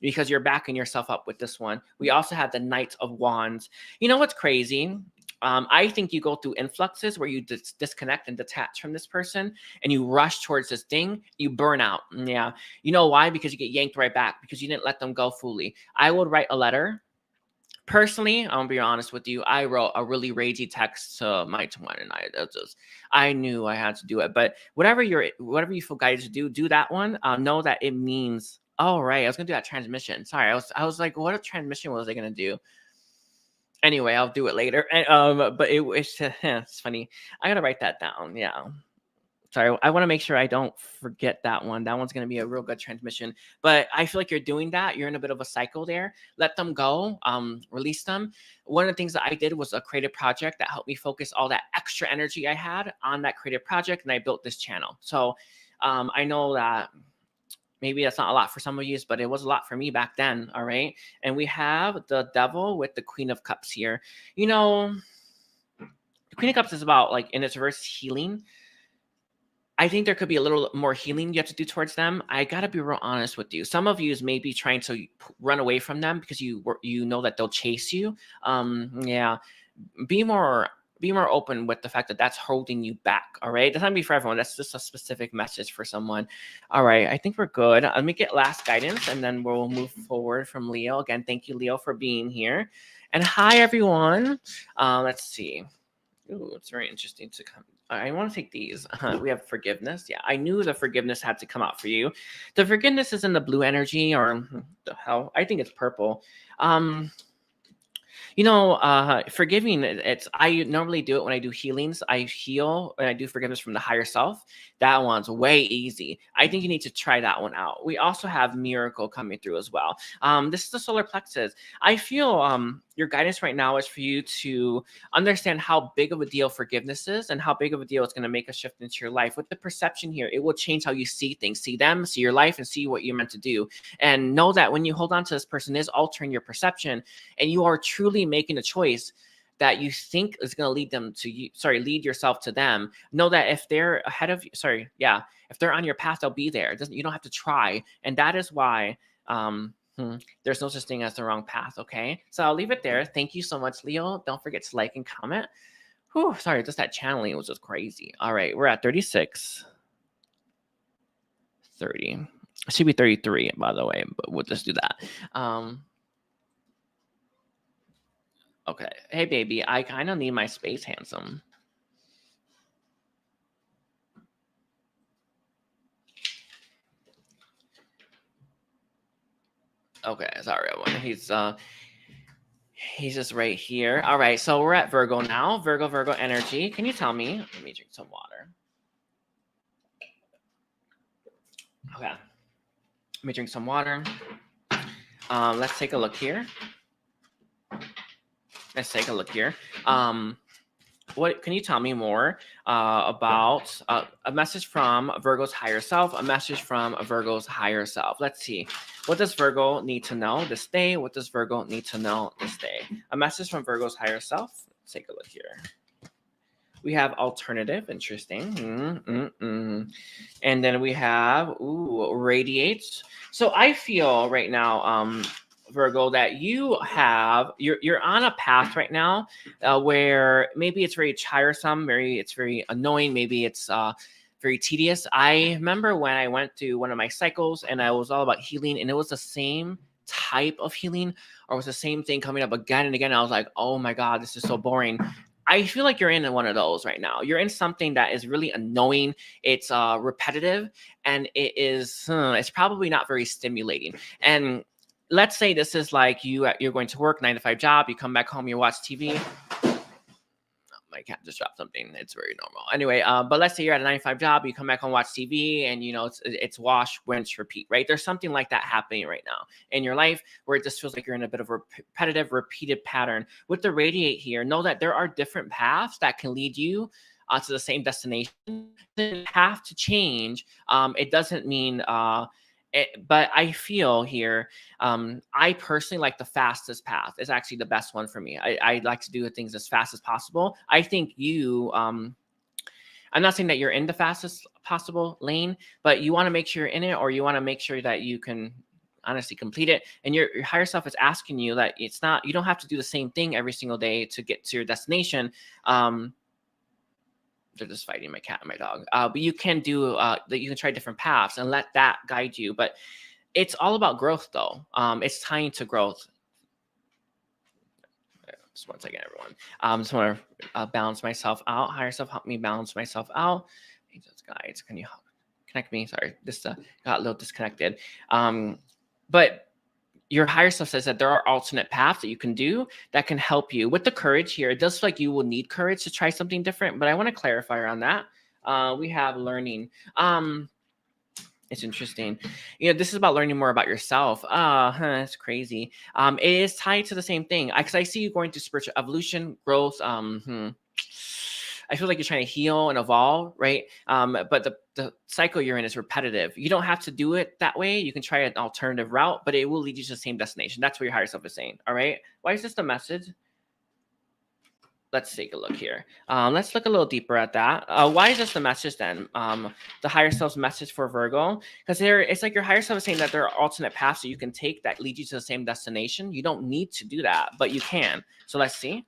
Because you're backing yourself up with this one. We also have the Knight of Wands. You know what's crazy? I think you go through influxes where you disconnect and detach from this person, and you rush towards this thing. You burn out. Yeah. You know why? Because you get yanked right back because you didn't let them go fully. I would write a letter. Personally, I'll be honest with you. I wrote a really ragey text to my twin, and I knew I had to do it. But whatever you feel guided to do that one. Know that it means. Oh, right. I was going to do that transmission. Sorry. I was like, what a transmission was I going to do? Anyway, I'll do it later. But it's funny. I got to write that down. Yeah. Sorry, I want to make sure I don't forget that one. That one's going to be a real good transmission. But I feel like you're doing that. You're in a bit of a cycle there. Let them go. Release them. One of the things that I did was a creative project that helped me focus all that extra energy I had on that creative project, and I built this channel. So I know that maybe that's not a lot for some of you, but it was a lot for me back then. All right. And we have the Devil with the Queen of Cups here. You know, the Queen of Cups is about, like, in its reverse, healing. I think there could be a little more healing you have to do towards them. I gotta be real honest with you. Some of you may be trying to run away from them because you know that they'll chase you. Yeah, be more open with the fact that that's holding you back. All right, that's not gonna be for everyone. That's just a specific message for someone. All right, I think we're good. Let me get last guidance, and then we'll move forward from Leo. Again, thank you, Leo, for being here. And hi, everyone. Let's see. Ooh, it's very interesting to come. I want to take these. We have forgiveness. Yeah, I knew the forgiveness had to come out for you. The forgiveness is in the blue energy, or the hell, I think it's purple. You know, forgiving, I normally do it when I do healings. I heal when I do forgiveness from the higher self. That one's way easy. I think you need to try that one out. We also have miracle coming through as well. This is the solar plexus. I feel your guidance right now is for you to understand how big of a deal forgiveness is and how big of a deal it's going to make a shift into your life. With the perception here, it will change how you see things, see them, see your life, and see what you're meant to do. And know that when you hold on to this person is altering your perception, and you are truly making a choice that you think is going to lead them to you. Sorry, lead yourself to them. Know that if they're ahead of you, if they're on your path, they'll be there. You don't have to try. And that is why there's no such thing as the wrong path. Okay, so I'll leave it there. Thank you so much, Leo. Don't forget to like and comment. Whew, sorry, just that channeling was just crazy. All right, we're at 36, 30. It should be 33, by the way, but we'll just do that. Okay. Hey, baby, I kind of need my space, handsome. Okay, sorry, everyone. He's just right here. All right, so we're at Virgo now. Virgo energy. Can you tell me? Let me drink some water. Okay. Let me drink some water. Let's take a look here. What can you tell me more about a message from Virgo's higher self, a message from Virgo's higher self? Let's see. What does Virgo need to know this day? What does Virgo need to know this day? A message from Virgo's higher self. Let's take a look here. We have alternative, interesting. And then we have, radiates. So I feel right now, Virgo, that you're on a path right now where maybe it's very tiresome, it's very annoying, maybe it's very tedious. I remember when I went through one of my cycles and I was all about healing, and it was the same type of healing, or it was the same thing coming up again and again. I was like, oh my God, this is so boring. I feel like you're in one of those right now. You're in something that is really annoying. It's repetitive, and it's probably not very stimulating. And let's say this is like you're going to work, 9-to-5 job. You come back home, you watch TV. My cat just dropped something. It's very normal. Anyway, but let's say you're at a 9-to-5 job. You come back home, watch TV, and it's wash, rinse, repeat. Right? There's something like that happening right now in your life where it just feels like you're in a bit of a repetitive, repeated pattern. With the radiate here, know that there are different paths that can lead you to the same destination. It doesn't have to change. It doesn't mean. But I feel here, I personally like the fastest path is actually the best one for me. I like to do things as fast as possible. I think I'm not saying that you're in the fastest possible lane, but you want to make sure you're in it, or you want to make sure that you can honestly complete it. And your higher self is asking you that you don't have to do the same thing every single day to get to your destination. They're just fighting my cat and my dog. But you can you can try different paths and let that guide you. But it's all about growth, though. It's tying to growth. Just one second, everyone. Just want to balance myself out. Higher self, help me balance myself out. Angels, guides, can you connect me? Sorry, this got a little disconnected. But your higher self says that there are alternate paths that you can do that can help you. With the courage here, it does feel like you will need courage to try something different, but I want to clarify on that. We have learning. It's interesting. This is about learning more about yourself. It's crazy. It is tied to the same thing. Because I see you going through spiritual evolution, growth. I feel like you're trying to heal and evolve, right? But the cycle you're in is repetitive. You don't have to do it that way. You can try an alternative route, but it will lead you to the same destination. That's what your higher self is saying. All right. Why is this the message? Let's take a look here. Let's look a little deeper at that. Why is this the message then? The higher self's message for Virgo? Because it's like your higher self is saying that there are alternate paths that you can take that lead you to the same destination. You don't need to do that, but you can. So let's see.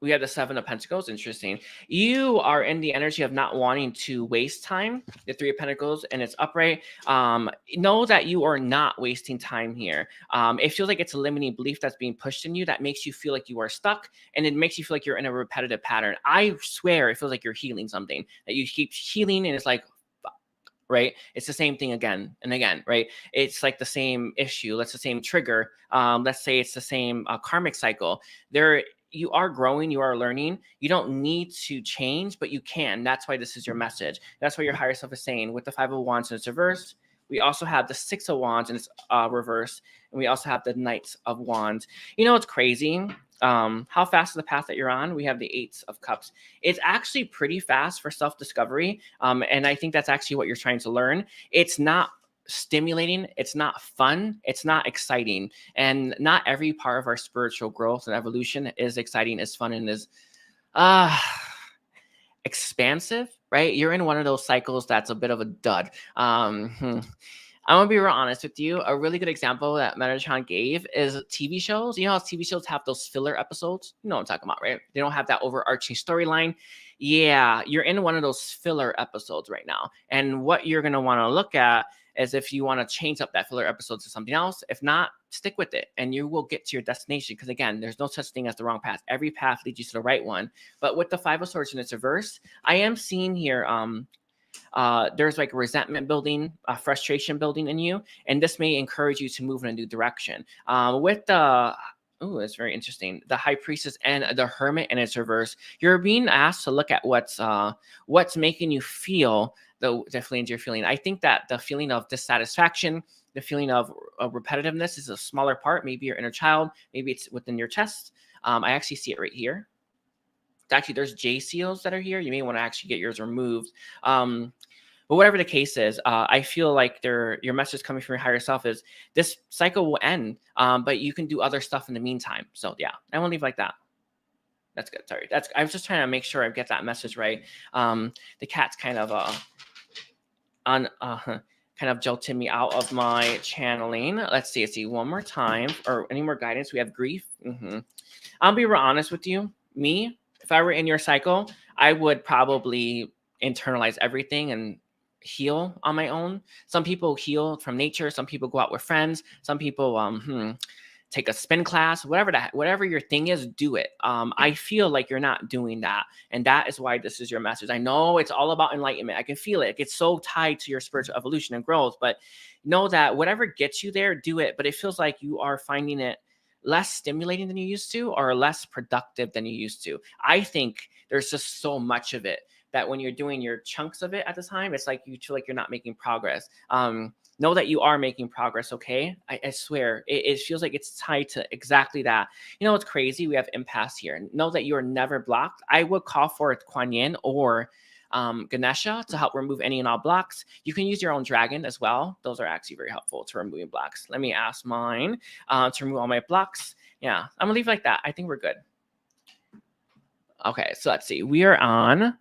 We have the Seven of Pentacles. Interesting. You are in the energy of not wanting to waste time. The Three of Pentacles, and it's upright. Know that you are not wasting time here. It feels like it's a limiting belief that's being pushed in you that makes you feel like you are stuck, and it makes you feel like you're in a repetitive pattern. I swear it feels like you're healing something, that you keep healing, and it's like, right? It's the same thing again and again, right? It's like the same issue. That's the same trigger. Let's say it's the same karmic cycle. You are growing, you are learning. You don't need to change, but you can. That's why this is your message. That's what your higher self is saying. With the Five of Wands and it's reversed, we also have the Six of Wands and it's reversed. And we also have the Knights of Wands. It's crazy. How fast is the path that you're on? We have the Eight of Cups. It's actually pretty fast for self-discovery. And I think that's actually what you're trying to learn. It's not stimulating, it's not fun, it's not exciting, and not every part of our spiritual growth and evolution is exciting, is fun, and is expansive, right? You're in one of those cycles that's a bit of a dud. I'm gonna be real honest with you. A really good example that Metatron gave is TV shows. You know how TV shows have those filler episodes? You know what I'm talking about, right? They don't have that overarching storyline. Yeah, you're in one of those filler episodes right now. And what you're gonna want to look at is if you want to change up that filler episode to something else. If not, stick with it and you will get to your destination. Because again, there's no such thing as the wrong path. Every path leads you to the right one. But with the Five of Swords in its reverse, I am seeing here there's like resentment building, frustration building in you, and this may encourage you to move in a new direction. With the it's very interesting. The High Priestess and the Hermit in its reverse, you're being asked to look at what's making you feel the feelings you're feeling. I think that the feeling of dissatisfaction, the feeling of repetitiveness is a smaller part. Maybe your inner child, maybe it's within your chest. I actually see it right here. Actually, there's J seals that are here. You may want to actually get yours removed. But whatever the case is, I feel like your message coming from your higher self is this cycle will end, but you can do other stuff in the meantime. So yeah, I won't leave like that. That's good. Sorry. I was just trying to make sure I get that message right. The cat's kind of kind of jolted me out of my channeling. Let's see one more time, or any more guidance. We have grief. I'll be real honest with you. Me, if I were in your cycle, I would probably internalize everything and heal on my own. Some people heal from nature. Some people go out with friends. Some people take a spin class. Whatever your thing is, do it. I feel like you're not doing that, and that is why this is your message. I know it's all about enlightenment. I can feel it. It gets so tied to your spiritual evolution and growth, but know that whatever gets you there, do it. But it feels like you are finding it less stimulating than you used to, or less productive than you used to. I think there's just so much of it that when you're doing your chunks of it at the time, it's like you feel like you're not making progress. Know that you are making progress, okay? I swear, it feels like it's tied to exactly that. You know what's crazy? We have impasse here. Know that you are never blocked. I would call for Kuan Yin or Ganesha to help remove any and all blocks. You can use your own dragon as well. Those are actually very helpful to removing blocks. Let me ask mine to remove all my blocks. Yeah, I'm gonna leave it like that. I think we're good. Okay, so let's see. We are on.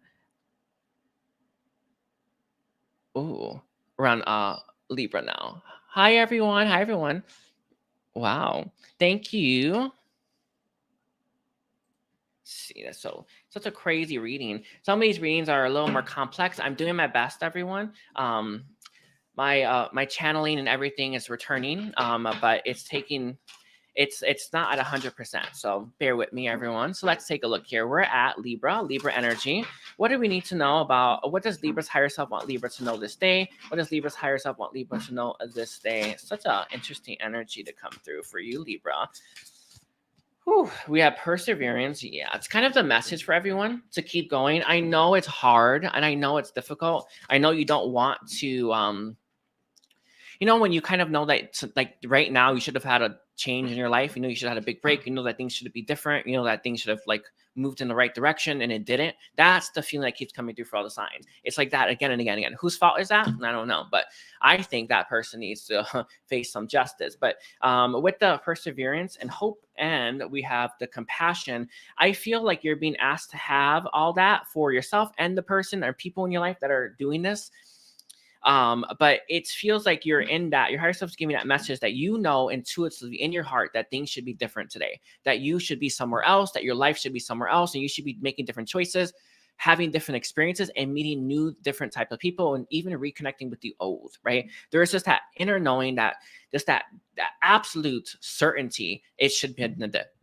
Ooh, we're on Libra now. Hi everyone. Hi everyone. Wow. Thank you. See, that's such a crazy reading. Some of these readings are a little more complex. I'm doing my best, everyone. My channeling and everything is returning, but it's not at 100%. So bear with me, everyone. So let's take a look here. We're at Libra energy. What do we need to know about? What does Libra's higher self want Libra to know this day? What does Libra's higher self want Libra to know this day? Such an interesting energy to come through for you, Libra. Whew, we have perseverance. Yeah, it's kind of the message for everyone to keep going. I know it's hard and I know it's difficult. I know you don't want to when you kind of know that like right now you should have had a change in your life, you should have had a big break, that things should be different, that things should have like moved in the right direction and it didn't. That's the feeling that keeps coming through for all the signs. It's like that again and again and again. Whose fault is that? I don't know, but I think that person needs to face some justice. But with the perseverance and hope, and we have the compassion, I feel like you're being asked to have all that for yourself and the person or people in your life that are doing this. But it feels like you're in that, your higher self's giving that message that intuitively in your heart that things should be different today, that you should be somewhere else, that your life should be somewhere else, and you should be making different choices, having different experiences, and meeting new different type of people, and even reconnecting with the old, right? There's just that inner knowing, that just that absolute certainty it should be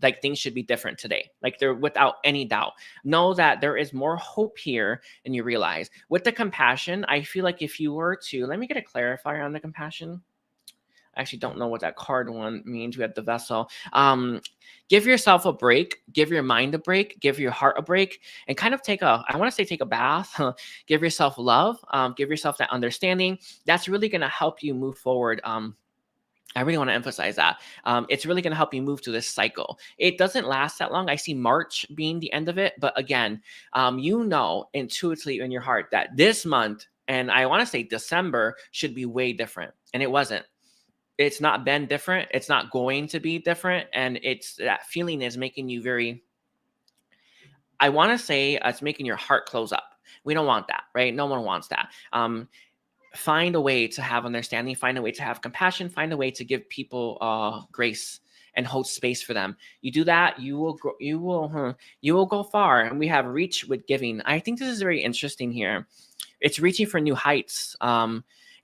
like things should be different today, like they're without any doubt. Know that there is more hope here than you realize. With the compassion, I feel like if you were to, let me get a clarifier on the compassion. I actually don't know what that card one means. We have the vessel. Give yourself a break, give your mind a break, give your heart a break, and kind of take a bath. Give yourself love, give yourself that understanding. That's really going to help you move forward. I really want to emphasize that. It's really going to help you move through this cycle. It doesn't last that long. I see March being the end of it. But again, intuitively in your heart that this month, and I want to say December, should be way different. And it wasn't. It's not been different. It's not going to be different. And it's that feeling is making you very, I want to say it's making your heart close up. We don't want that, right? No one wants that. Find a way to have understanding, find a way to have compassion, find a way to give people grace and hold space for them. You do that, you will go far. And we have reach with giving. I think this is very interesting here. It's reaching for new heights,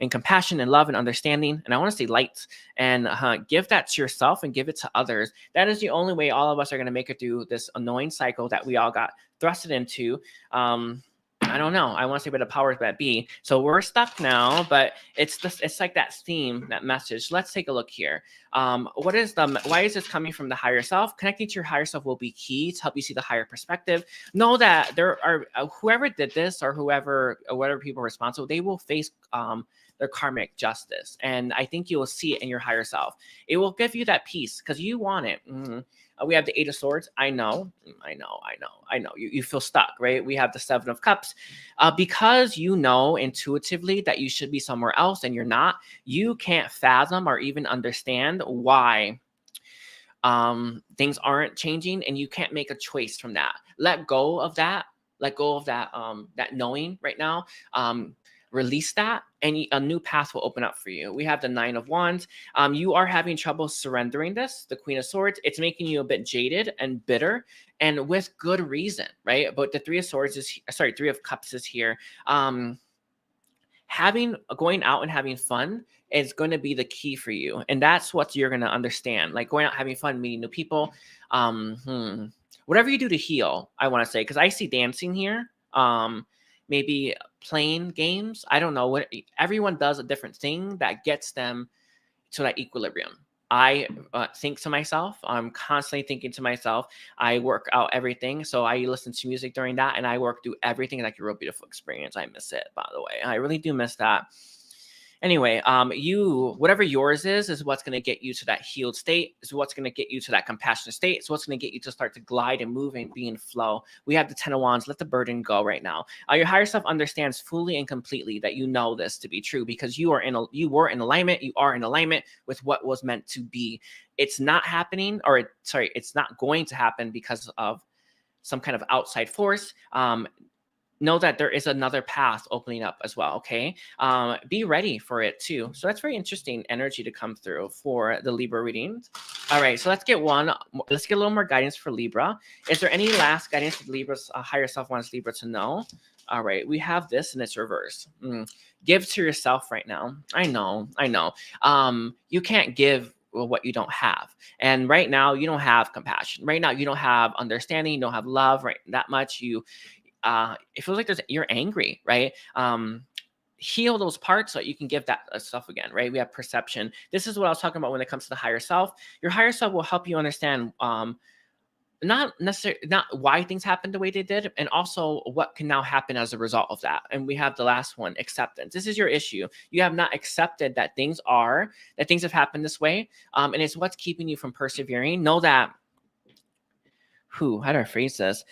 and compassion and love and understanding. And I want to say light, and give that to yourself and give it to others. That is the only way all of us are going to make it through this annoying cycle that we all got thrusted into. I don't know. I want to say by the powers that be. So we're stuck now, but it's like that theme, that message. Let's take a look here. Why is this coming from the higher self? Connecting to your higher self will be key to help you see the higher perspective. Know that there are whoever did this or whatever people are responsible, they will face their karmic justice. And I think you will see it in your higher self. It will give you that peace because you want it. We have the Eight of Swords. I know. You feel stuck, right? We have the Seven of Cups. Because you know intuitively that you should be somewhere else and you're not, you can't fathom or even understand why things aren't changing, and you can't make a choice from that. Let go of that. That knowing right now. Release that, and a new path will open up for you. We have the Nine of Wands. You are having trouble surrendering this, the Queen of Swords. It's making you a bit jaded and bitter, and with good reason, right? But the Three of Cups is here. Going out and having fun is going to be the key for you, and that's what you're going to understand. Like going out, having fun, meeting new people. Whatever you do to heal, I want to say, because I see dancing here. Maybe playing games. I don't know what everyone does, a different thing that gets them to that equilibrium. I think to myself, I'm constantly thinking to myself, I work out everything. So I listen to music during that, and I work through everything like a real beautiful experience. I miss it, by the way. I really do miss that. Anyway, whatever yours is what's going to get you to that healed state, is what's going to get you to that compassionate state. It's what's going to get you to start to glide and move and be in flow. We have the Ten of Wands. Let the burden go right now. Your higher self understands fully and completely that you know this to be true because you were in alignment. You are in alignment with what was meant to be. It's not happening, it's not going to happen because of some kind of outside force. Know that there is another path opening up as well. Okay. Be ready for it too. So that's very interesting energy to come through for the Libra readings. All right. So let's get a little more guidance for Libra. Is there any last guidance that Libra's higher self wants Libra to know? All right. We have this and it's reverse. Give to yourself right now. I know. You can't give what you don't have. And right now you don't have compassion. Right now you don't have understanding. You don't have love, right? That much. It feels like you're angry, right? Heal those parts so that you can give that stuff again, right? We have perception. This is what I was talking about when it comes to the higher self. Your higher self will help you understand not necessarily, not why things happened the way they did, and also what can now happen as a result of that. And we have the last one, acceptance. This is your issue. You have not accepted that things have happened this way, and it's what's keeping you from persevering. Know that, how do I phrase this?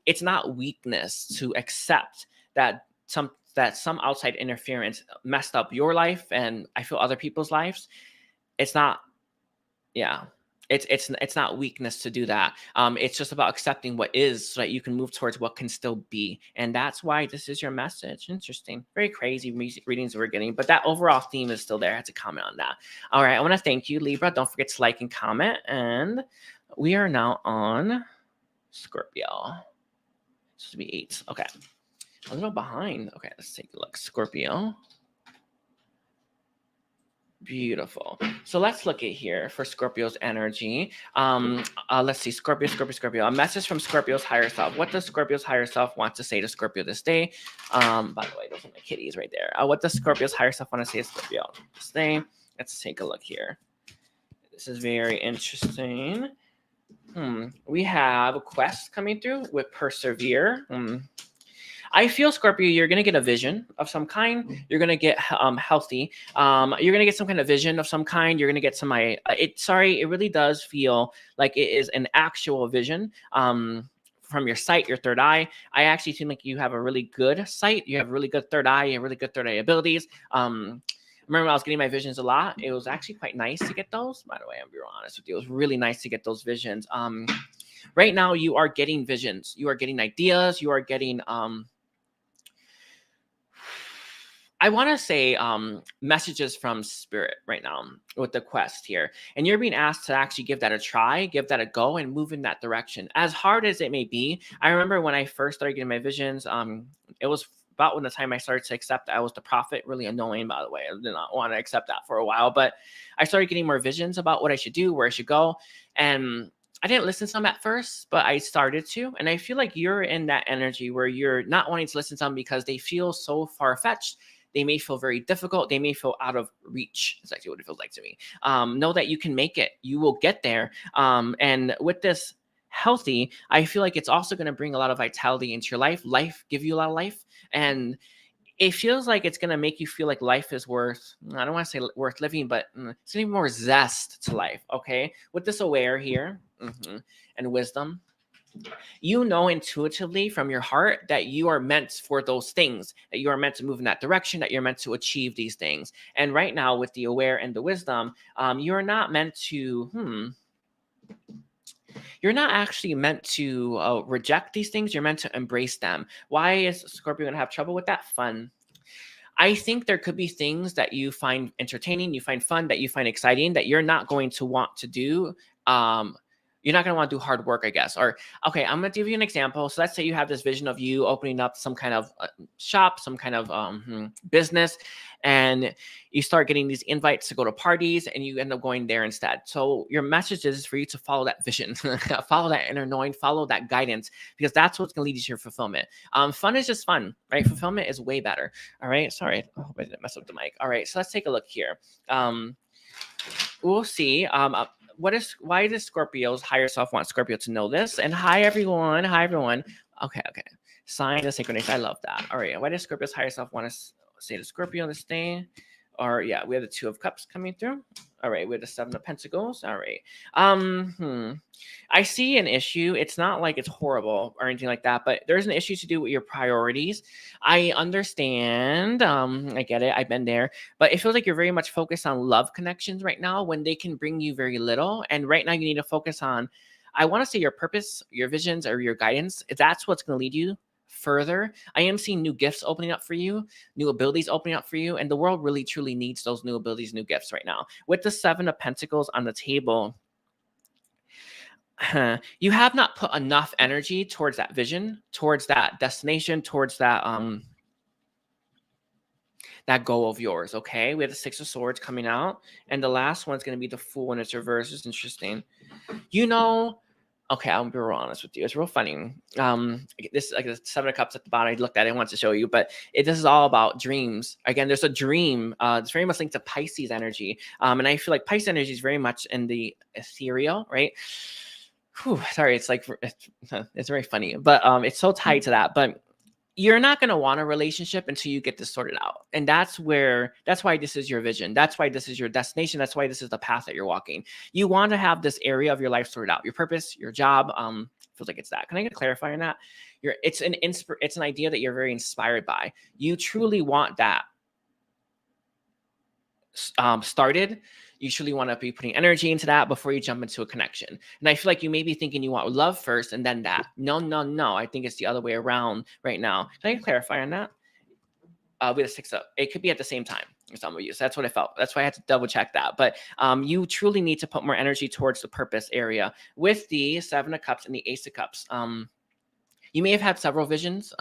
It's not weakness to accept that some outside interference messed up your life, and I feel other people's lives. It's not, yeah. It's not weakness to do that. It's just about accepting what is, so that you can move towards what can still be. And that's why this is your message. Interesting. Very crazy readings we're getting, but that overall theme is still there. I had to comment on that. All right. I want to thank you, Libra. Don't forget to like and comment. And we are now on Scorpio. This should be 8. Okay. A little behind. Okay. Let's take a look. Scorpio. Beautiful. So let's look at here for Scorpio's energy. Let's see. Scorpio. A message from Scorpio's higher self. What does Scorpio's higher self want to say to Scorpio this day? By the way, those are my kitties right there. What does Scorpio's higher self want to say to Scorpio this day? Let's take a look here. This is very interesting. We have a quest coming through with persevere. I feel, Scorpio, you're going to get a vision of some kind. You're going to get healthy. You're going to get some kind of vision of some kind. You're going to get some, it really does feel like it is an actual vision from your sight, your third eye. I actually feel like you have a really good sight. You have really good third eye. You have really good third eye abilities. Remember when I was getting my visions a lot? It was actually quite nice to get those. By the way, I'm being honest with you. It was really nice to get those visions. Right now, you are getting visions. You are getting ideas. You are getting... I want to say messages from spirit right now with the quest here. And you're being asked to actually give that a try, give that a go, and move in that direction. As hard as it may be, I remember when I first started getting my visions, it was about when the time I started to accept that I was the prophet. Really annoying, by the way. I did not want to accept that for a while. But I started getting more visions about what I should do, where I should go. And I didn't listen to them at first, but I started to. And I feel like you're in that energy where you're not wanting to listen to them because they feel so far-fetched. They may feel very difficult. They may feel out of reach. It's actually what it feels like to me. Know that you can make it. You will get there. And with this healthy, I feel like it's also going to bring a lot of vitality into your life, give you a lot of life. And it feels like it's going to make you feel like life is worth, I don't want to say worth living, but it's going to be more zest to life. Okay. With this aware here and wisdom, you know intuitively from your heart that you are meant for those things, that you are meant to move in that direction, that you're meant to achieve these things. And right now with the aware and the wisdom, you're not meant to, you're not actually meant to reject these things. You're meant to embrace them. Why is Scorpio going to have trouble with that? Fun. I think there could be things that you find entertaining, you find fun, that you find exciting, that you're not going to want to do. You're not going to want to do hard work, I guess. Or, okay, I'm going to give you an example. So let's say you have this vision of you opening up some kind of shop, some kind of business, and you start getting these invites to go to parties, and you end up going there instead. So your message is for you to follow that vision, follow that inner knowing, follow that guidance, because that's what's going to lead you to your fulfillment. Fun is just fun, right? Fulfillment is way better. All right. Sorry. I hope I didn't mess up the mic. All right. So let's take a look here. We'll see. Why does Scorpio's higher self want Scorpio to know this? And hi everyone. Okay. Sign of synchronicity. I love that. All right. Why does Scorpio's higher self want to say to Scorpio this day? Or yeah, we have the 2 of Cups coming through. All right, we have the 7 of Pentacles. All right. I see an issue. It's not like it's horrible or anything like that, but there's an issue to do with your priorities. I understand. I get it. I've been there. But it feels like you're very much focused on love connections right now when they can bring you very little. And right now you need to focus on, I want to say, your purpose, your visions, or your guidance. That's what's going to lead you further. I am seeing new gifts opening up for you, new abilities opening up for you, and the world really truly needs those new abilities, new gifts right now. With the 7 of Pentacles on the table, you have not put enough energy towards that vision, towards that destination, towards that that goal of yours. Okay, we have the 6 of Swords coming out, and the last one's going to be the Fool in its reverse. It's interesting. You know, okay, I'll be real honest with you. It's real funny. This is like the 7 of Cups at the bottom. I looked at it, I wanted to show you, but this is all about dreams. Again, there's a dream. It's very much linked to Pisces energy. And I feel like Pisces energy is very much in the ethereal, right? sorry, it's like it's very funny, but it's so tied to that. But you're not going to want a relationship until you get this sorted out. And that's why this is your vision. That's why this is your destination. That's why this is the path that you're walking. You want to have this area of your life sorted out, your purpose, your job. Feels like it's that. Can I get a clarifier on that? It's an idea that you're very inspired by. You truly want that started. You truly want to be putting energy into that before you jump into a connection. And I feel like you may be thinking you want love first and then that. No. I think it's the other way around right now. Can I clarify on that? With a 6 up, it could be at the same time for some of you. So that's what I felt. That's why I had to double check that. But you truly need to put more energy towards the purpose area with the 7 of Cups and the Ace of Cups. You may have had several visions.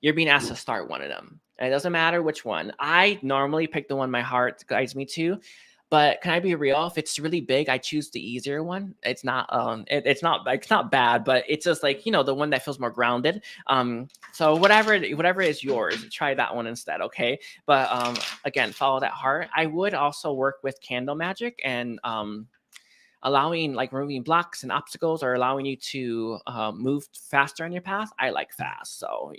You're being asked to start one of them. And it doesn't matter which one. I normally pick the one my heart guides me to. But can I be real? If it's really big, I choose the easier one. It's not it's not bad, but it's just like, you know, the one that feels more grounded. So whatever is yours, try that one instead, okay? But again, follow that heart. I would also work with candle magic and allowing, like, removing blocks and obstacles, or allowing you to move faster on your path. I like fast, so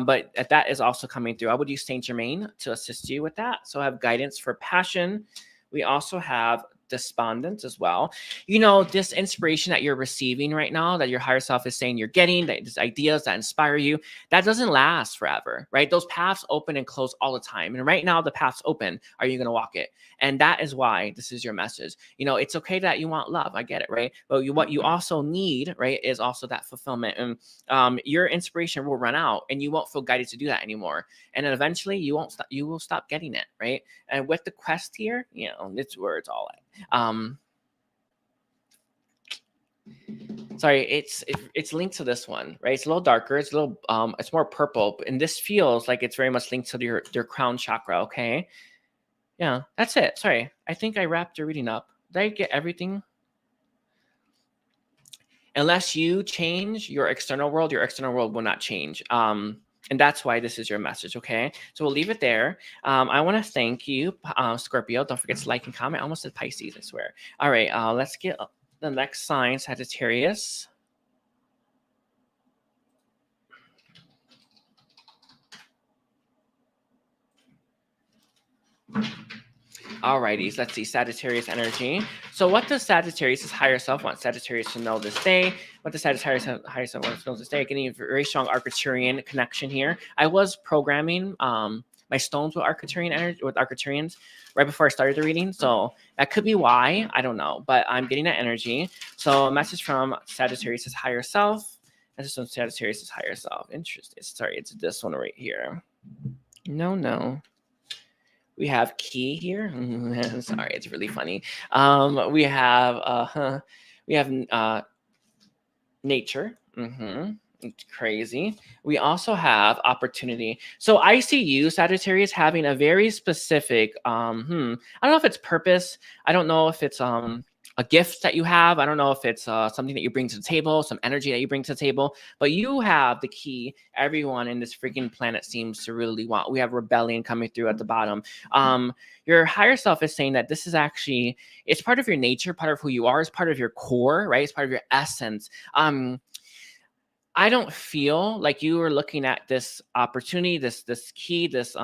but that is also coming through. I would use Saint Germain to assist you with that. So I have guidance for passion. We also have despondent as well. You know, this inspiration that you're receiving right now, that your higher self is saying you're getting, that these ideas that inspire you, that doesn't last forever, right? Those paths open and close all the time. And right now the path's open. Are you going to walk it? And that is why this is your message. You know, it's okay that you want love. I get it, right? But what you also need, right, is also that fulfillment. And your inspiration will run out and you won't feel guided to do that anymore. And then eventually you will stop getting it, right? And with the quest here, you know, it's where it's all at. Sorry, it's linked to this one, right? It's a little darker. It's a little it's more purple, and this feels like it's very much linked to your crown chakra. Okay, yeah, that's it. Sorry, I think I wrapped your reading up. Did I get everything? Unless you change your external world will not change. And that's why this is your message, okay? So we'll leave it there. I want to thank you, Scorpio. Don't forget to like and comment. I almost said Pisces, I swear. All right, let's get the next sign, Sagittarius. Alrighties, let's see, Sagittarius energy. So what does Sagittarius' higher self want Sagittarius to know this day? What does Sagittarius' higher self want to know this day? Getting a very strong Arcturian connection here. I was programming my stones with Arcturian energy, with Arcturians, right before I started the reading. So that could be why, I don't know, but I'm getting that energy. So a message from Sagittarius' higher self. Message from Sagittarius' higher self. Interesting. Sorry, it's this one right here. No. We have key here. Sorry, it's really funny. We have nature. It's crazy. We also have opportunity. So I see you, Sagittarius, having a very specific. I don't know if it's purpose. I don't know if it's a gift that you have. I don't know if it's something that you bring to the table, some energy that you bring to the table, but you have the key everyone in this freaking planet seems to really want. We have rebellion coming through at the bottom. Your higher self is saying that this is actually, it's part of your nature, part of who you are, it's part of your core, right? It's part of your essence. I don't feel like you are looking at this opportunity, this key, this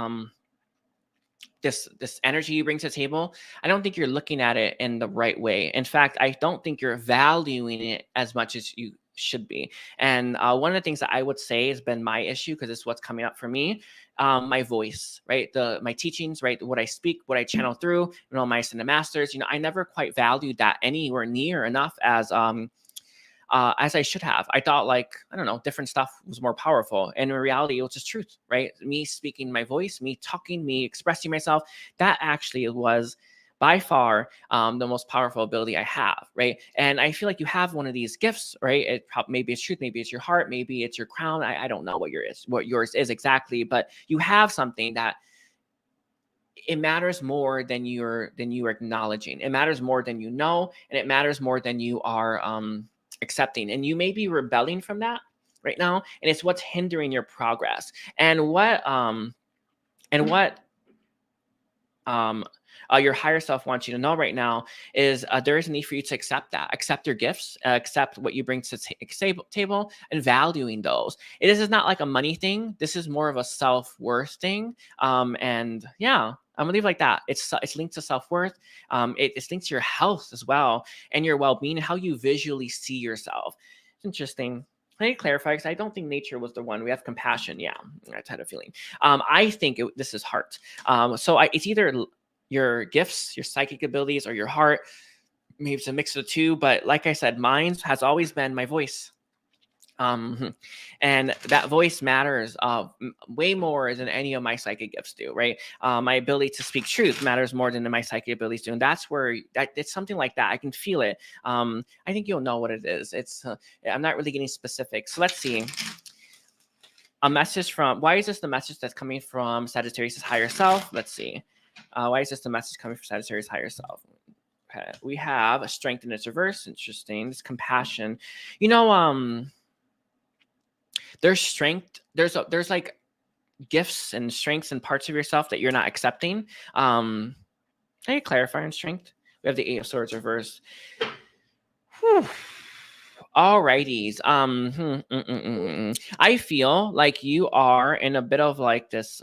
energy you bring to the table. I don't think you're looking at it in the right way. In fact, I don't think you're valuing it as much as you should be. And one of the things that I would say has been my issue, because it's what's coming up for me, my voice, right? My teachings, right? What I speak, what I channel through, you know, my Ascended Masters, you know, I never quite valued that anywhere near enough as I should have. I thought, like, I don't know, different stuff was more powerful. And in reality, it was just truth, right? Me speaking my voice, me talking, me expressing myself, that actually was by far the most powerful ability I have, right? And I feel like you have one of these gifts, right? Maybe it's truth, maybe it's your heart, maybe it's your crown. I don't know what yours is exactly, but you have something that it matters more than you're acknowledging. It matters more than you know, and it matters more than you are accepting. And you may be rebelling from that right now, and it's what's hindering your progress. And what your higher self wants you to know right now is there is a need for you to accept your gifts, accept what you bring to the table, and valuing those. This is not like a money thing. This is more of a self-worth thing. And yeah, I'm gonna leave it like that. It's linked to self-worth. It's linked to your health as well, and your well-being, and how you visually see yourself. It's interesting. Can I clarify? Because I don't think nature was the one. We have compassion. Yeah, I had a feeling. I think this is heart. So it's either your gifts, your psychic abilities, or your heart. Maybe it's a mix of the two. But like I said, mine has always been my voice. And that voice matters way more than any of my psychic gifts do, right? My ability to speak truth matters more than my psychic abilities do. And that's where it's something like that. I can feel it. I think you'll know what it is. I'm not really getting specific. So let's see. A message from, why is this the message that's coming from Sagittarius' higher self? Let's see. Why is this the message coming from Sagittarius' higher self? Okay. We have a strength in its reverse. Interesting. This compassion. You know, there's strength. There's like gifts and strengths and parts of yourself that you're not accepting. Can you clarify on strength? We have the Eight of Swords reverse. Whew. Alrighties. I feel like you are in a bit of like this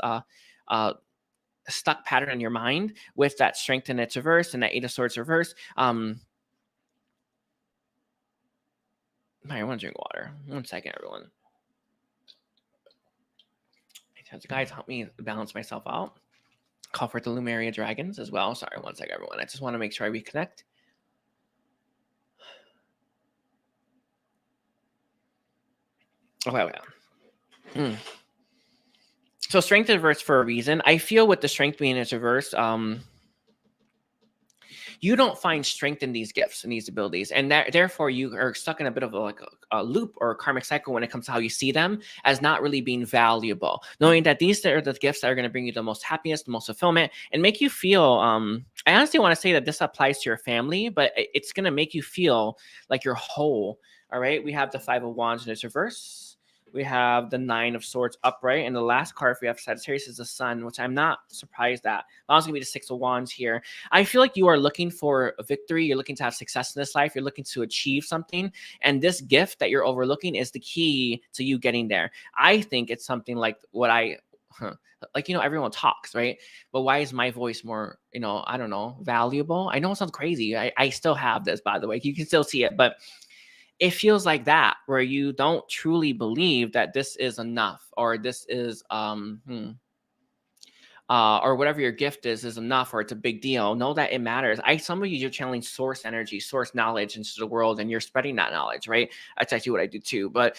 stuck pattern in your mind with that strength in its reverse and that Eight of Swords reverse. I want to drink water. 1 second, everyone. Guys, help me balance myself out. Call for the Lemuria dragons as well. Sorry, 1 second, everyone. I just want to make sure I reconnect. Okay. So strength is reverse for a reason. I feel with the strength being its reverse, you don't find strength in these gifts and these abilities, and therefore you are stuck in a bit of a loop or a karmic cycle when it comes to how you see them as not really being valuable, knowing that these are the gifts that are going to bring you the most happiness, the most fulfillment, and make you feel I honestly want to say that this applies to your family, but it's going to make you feel like you're whole. All right, we have the Five of Wands in its reverse. We have the Nine of Swords upright. And the last card we have Sagittarius is the Sun, which I'm not surprised at. Mine's going to be the Six of Wands here. I feel like you are looking for a victory. You're looking to have success in this life. You're looking to achieve something. And this gift that you're overlooking is the key to you getting there. I think it's something like what everyone talks, right? But why is my voice more, I don't know, valuable? I know it sounds crazy. I still have this, by the way. You can still see it, but it feels like that, where you don't truly believe that this is enough, or this is or whatever your gift is enough, or it's a big deal. Know that it matters. Some of you're channeling source energy, source knowledge into the world, and you're spreading that knowledge, right? That's actually what I do too. But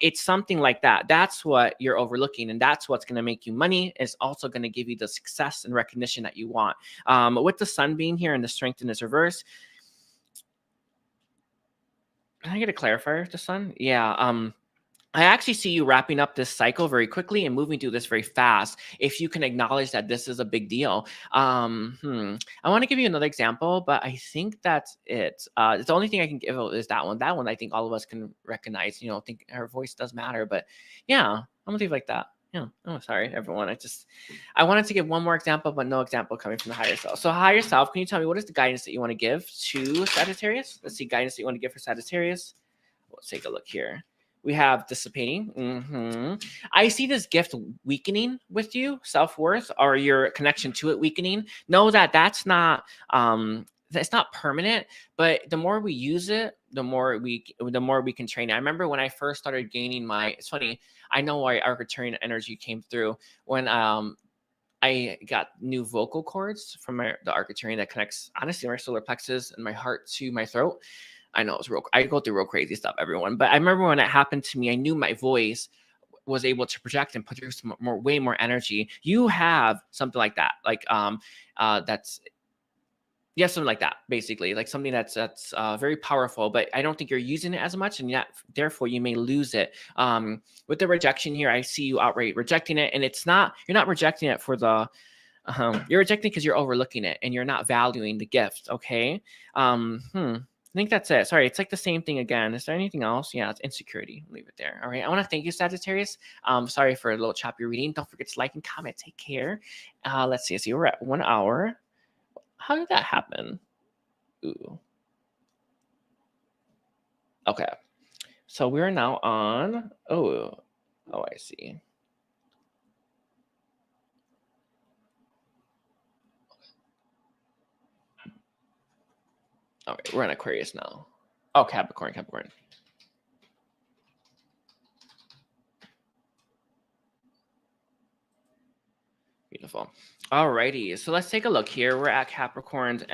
it's something like that. That's what you're overlooking, and that's what's going to make you money. It's also going to give you the success and recognition that you want. With the Sun being here and the strength in its reverse, can I get a clarifier with the Sun? Yeah. I actually see you wrapping up this cycle very quickly and moving through this very fast. If you can acknowledge that this is a big deal. I want to give you another example, but I think that's it. The only thing I can give is that one. That one I think all of us can recognize. I think her voice does matter. But yeah, I'm gonna leave it like that. Yeah. Oh, sorry, everyone. I wanted to give one more example, but no example coming from the higher self. So higher self, can you tell me what is the guidance that you want to give to Sagittarius? Let's see, guidance that you want to give for Sagittarius. Let's take a look here. We have dissipating. I see this gift weakening with you, self-worth, or your connection to it weakening. Know that that's not permanent, but the more we use it, the more we can train it. I remember when I first started gaining it's funny, I know why Arcturian energy came through when I got new vocal cords from the Arcturian that connects, honestly, my solar plexus and my heart to my throat. I know I go through real crazy stuff, everyone. But I remember when it happened to me, I knew my voice was able to project and produce way more energy. You have something like that, something like that, basically, like something that's very powerful. But I don't think you're using it as much, and yet therefore you may lose it. With the rejection here, I see you outright rejecting it, and you're not rejecting it for the. You're rejecting because you're overlooking it and you're not valuing the gift. Okay. I think that's it. Sorry, it's like the same thing again. Is there anything else? Yeah, it's insecurity. Leave it there. All right. I want to thank you, Sagittarius. Sorry for a little choppy reading. Don't forget to like and comment. Take care. Let's see. So we're at 1 hour. How did that happen? Ooh. Okay. So we're now on, oh, I see. All right, we're on Aquarius now. Oh, Capricorn. Beautiful. Alrighty, so let's take a look here. We're at Capricorn's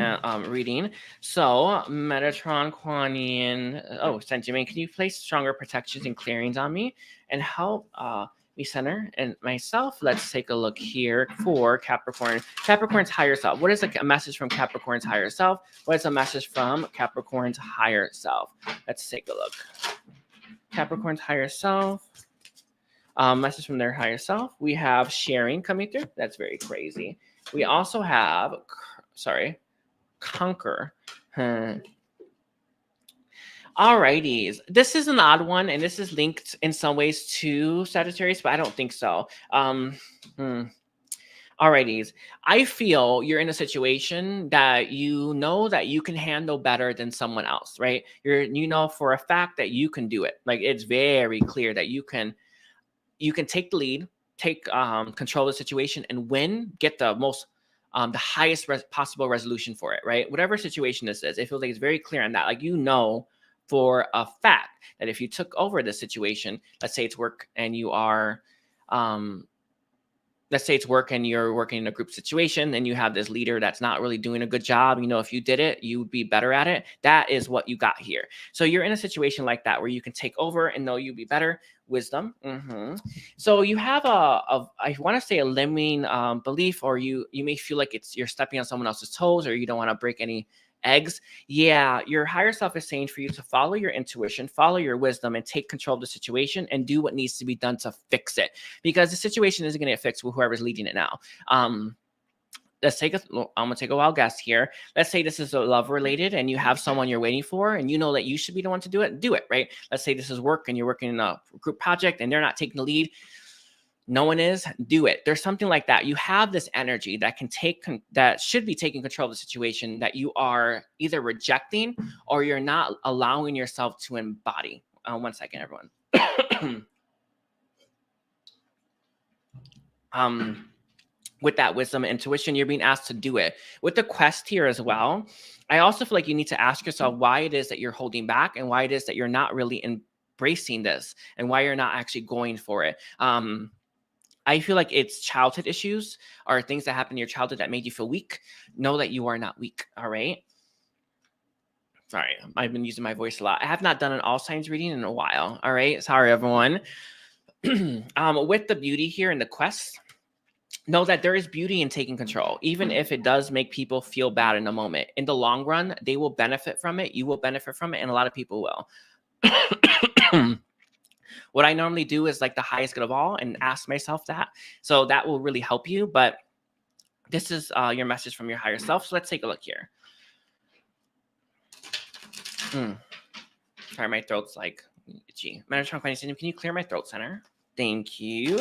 reading. So Metatron, Kuan Yin, oh, Saint Germain, can you place stronger protections and clearings on me and help me center and myself? Let's take a look here for Capricorn. Capricorn's higher self. What is a message from Capricorn's higher self? What is a message from Capricorn's higher self? Let's take a look. Capricorn's higher self. Message from their higher self. We have sharing coming through. That's very crazy. We also have, conquer. Alrighties. This is an odd one, and this is linked in some ways to Sagittarius, but I don't think so. Alrighties. I feel you're in a situation that you know that you can handle better than someone else, right? You know for a fact that you can do it. Like, it's very clear that you can take the lead, take control of the situation, and get the most, the highest possible resolution for it, right? Whatever situation this is, it feels like it's very clear on that. Like, you know for a fact that if you took over the situation, let's say it's work and you are, let's say it's work and you're working in a group situation and you have this leader that's not really doing a good job. You know, if you did it, you would be better at it. That is what you got here. So you're in a situation like that where you can take over and know you'll be better. Wisdom. So you have I want to say a limiting belief, or you may feel like you're stepping on someone else's toes, or you don't want to break any eggs. Yeah, your higher self is saying for you to follow your intuition, follow your wisdom, and take control of the situation and do what needs to be done to fix it, because the situation isn't going to get fixed with whoever's leading it now. Let's take I'm gonna take a wild guess here. Let's say this is a love related and you have someone you're waiting for and you know that you should be the one to do it, right? Let's say this is work and you're working in a group project and they're not taking the lead. No one is. Do it. There's something like that. You have this energy that can that should be taking control of the situation that you are either rejecting or you're not allowing yourself to embody. 1 second, everyone. With that wisdom and intuition, you're being asked to do it. With the quest here as well, I also feel like you need to ask yourself why it is that you're holding back and why it is that you're not really embracing this and why you're not actually going for it. I feel like it's childhood issues or things that happened in your childhood that made you feel weak. Know that you are not weak, all right? Sorry, I've been using my voice a lot. I have not done an all signs reading in a while, all right? Sorry, everyone. With the beauty here in the quest, know that there is beauty in taking control, even if it does make people feel bad in a moment. In the long run, they will benefit from it. You will benefit from it, and a lot of people will. What I normally do is like the highest good of all and ask myself that. So that will really help you. But this is your message from your higher self. So let's take a look here. Sorry, my throat's like itchy. Metatron, can you clear my throat center? Thank you.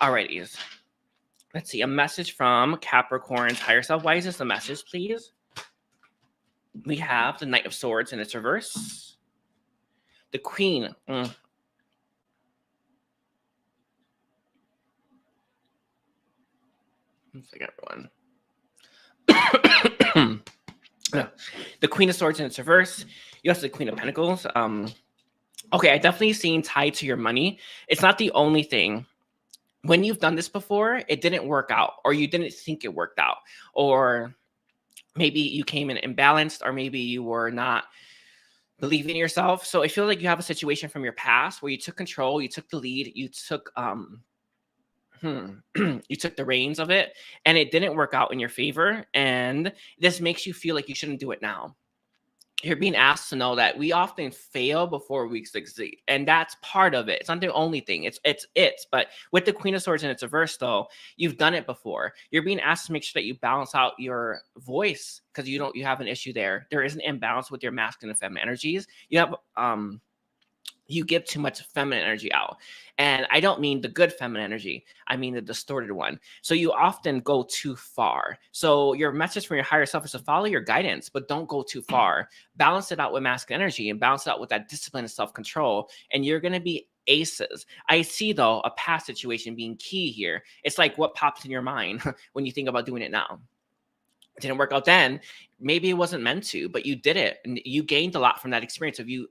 Alrighties. Let's see, a message from Capricorn's higher self. Why is this a message, please? We have the Knight of Swords in its reverse. The Queen. One second, everyone. The Queen of Swords in its reverse. You also have the Queen of Pentacles. Okay, I definitely seen tied to your money. It's not the only thing. When you've done this before, it didn't work out, or you didn't think it worked out, or maybe you came in imbalanced, or maybe you were not believing in yourself. So I feel like you have a situation from your past where you took control, you took the lead, you took you took the reins of it, and it didn't work out in your favor. And this makes you feel like you shouldn't do it now. You're being asked to know that we often fail before we succeed, and that's part of it. It's not the only thing. But with the Queen of Swords in its reverse, though, you've done it before. You're being asked to make sure that you balance out your voice, because you have an issue there. There is an imbalance with your masculine and feminine energies. You have you give too much feminine energy out. And I don't mean the good feminine energy. I mean the distorted one. So you often go too far. So your message from your higher self is to follow your guidance, but don't go too far. Balance it out with masculine energy and balance it out with that discipline and self-control. And you're going to be aces. I see, though, a past situation being key here. It's like what pops in your mind when you think about doing it now. It didn't work out then. Maybe it wasn't meant to, but you did it. And you gained a lot from that experience of you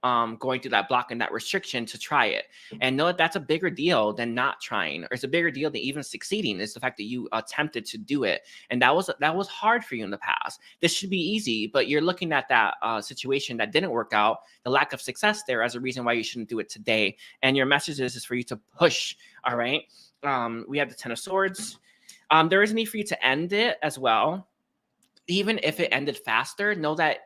going through that block and that restriction to try it. And know that that's a bigger deal than not trying, or it's a bigger deal than even succeeding. Is the fact that you attempted to do it, and that was hard for you in the past. This should be easy, but you're looking at that situation that didn't work out, the lack of success there, as a reason why you shouldn't do it today. And your message is for you to push. All right. We have the Ten of Swords. There is a need for you to end it as well. Even if it ended faster, know that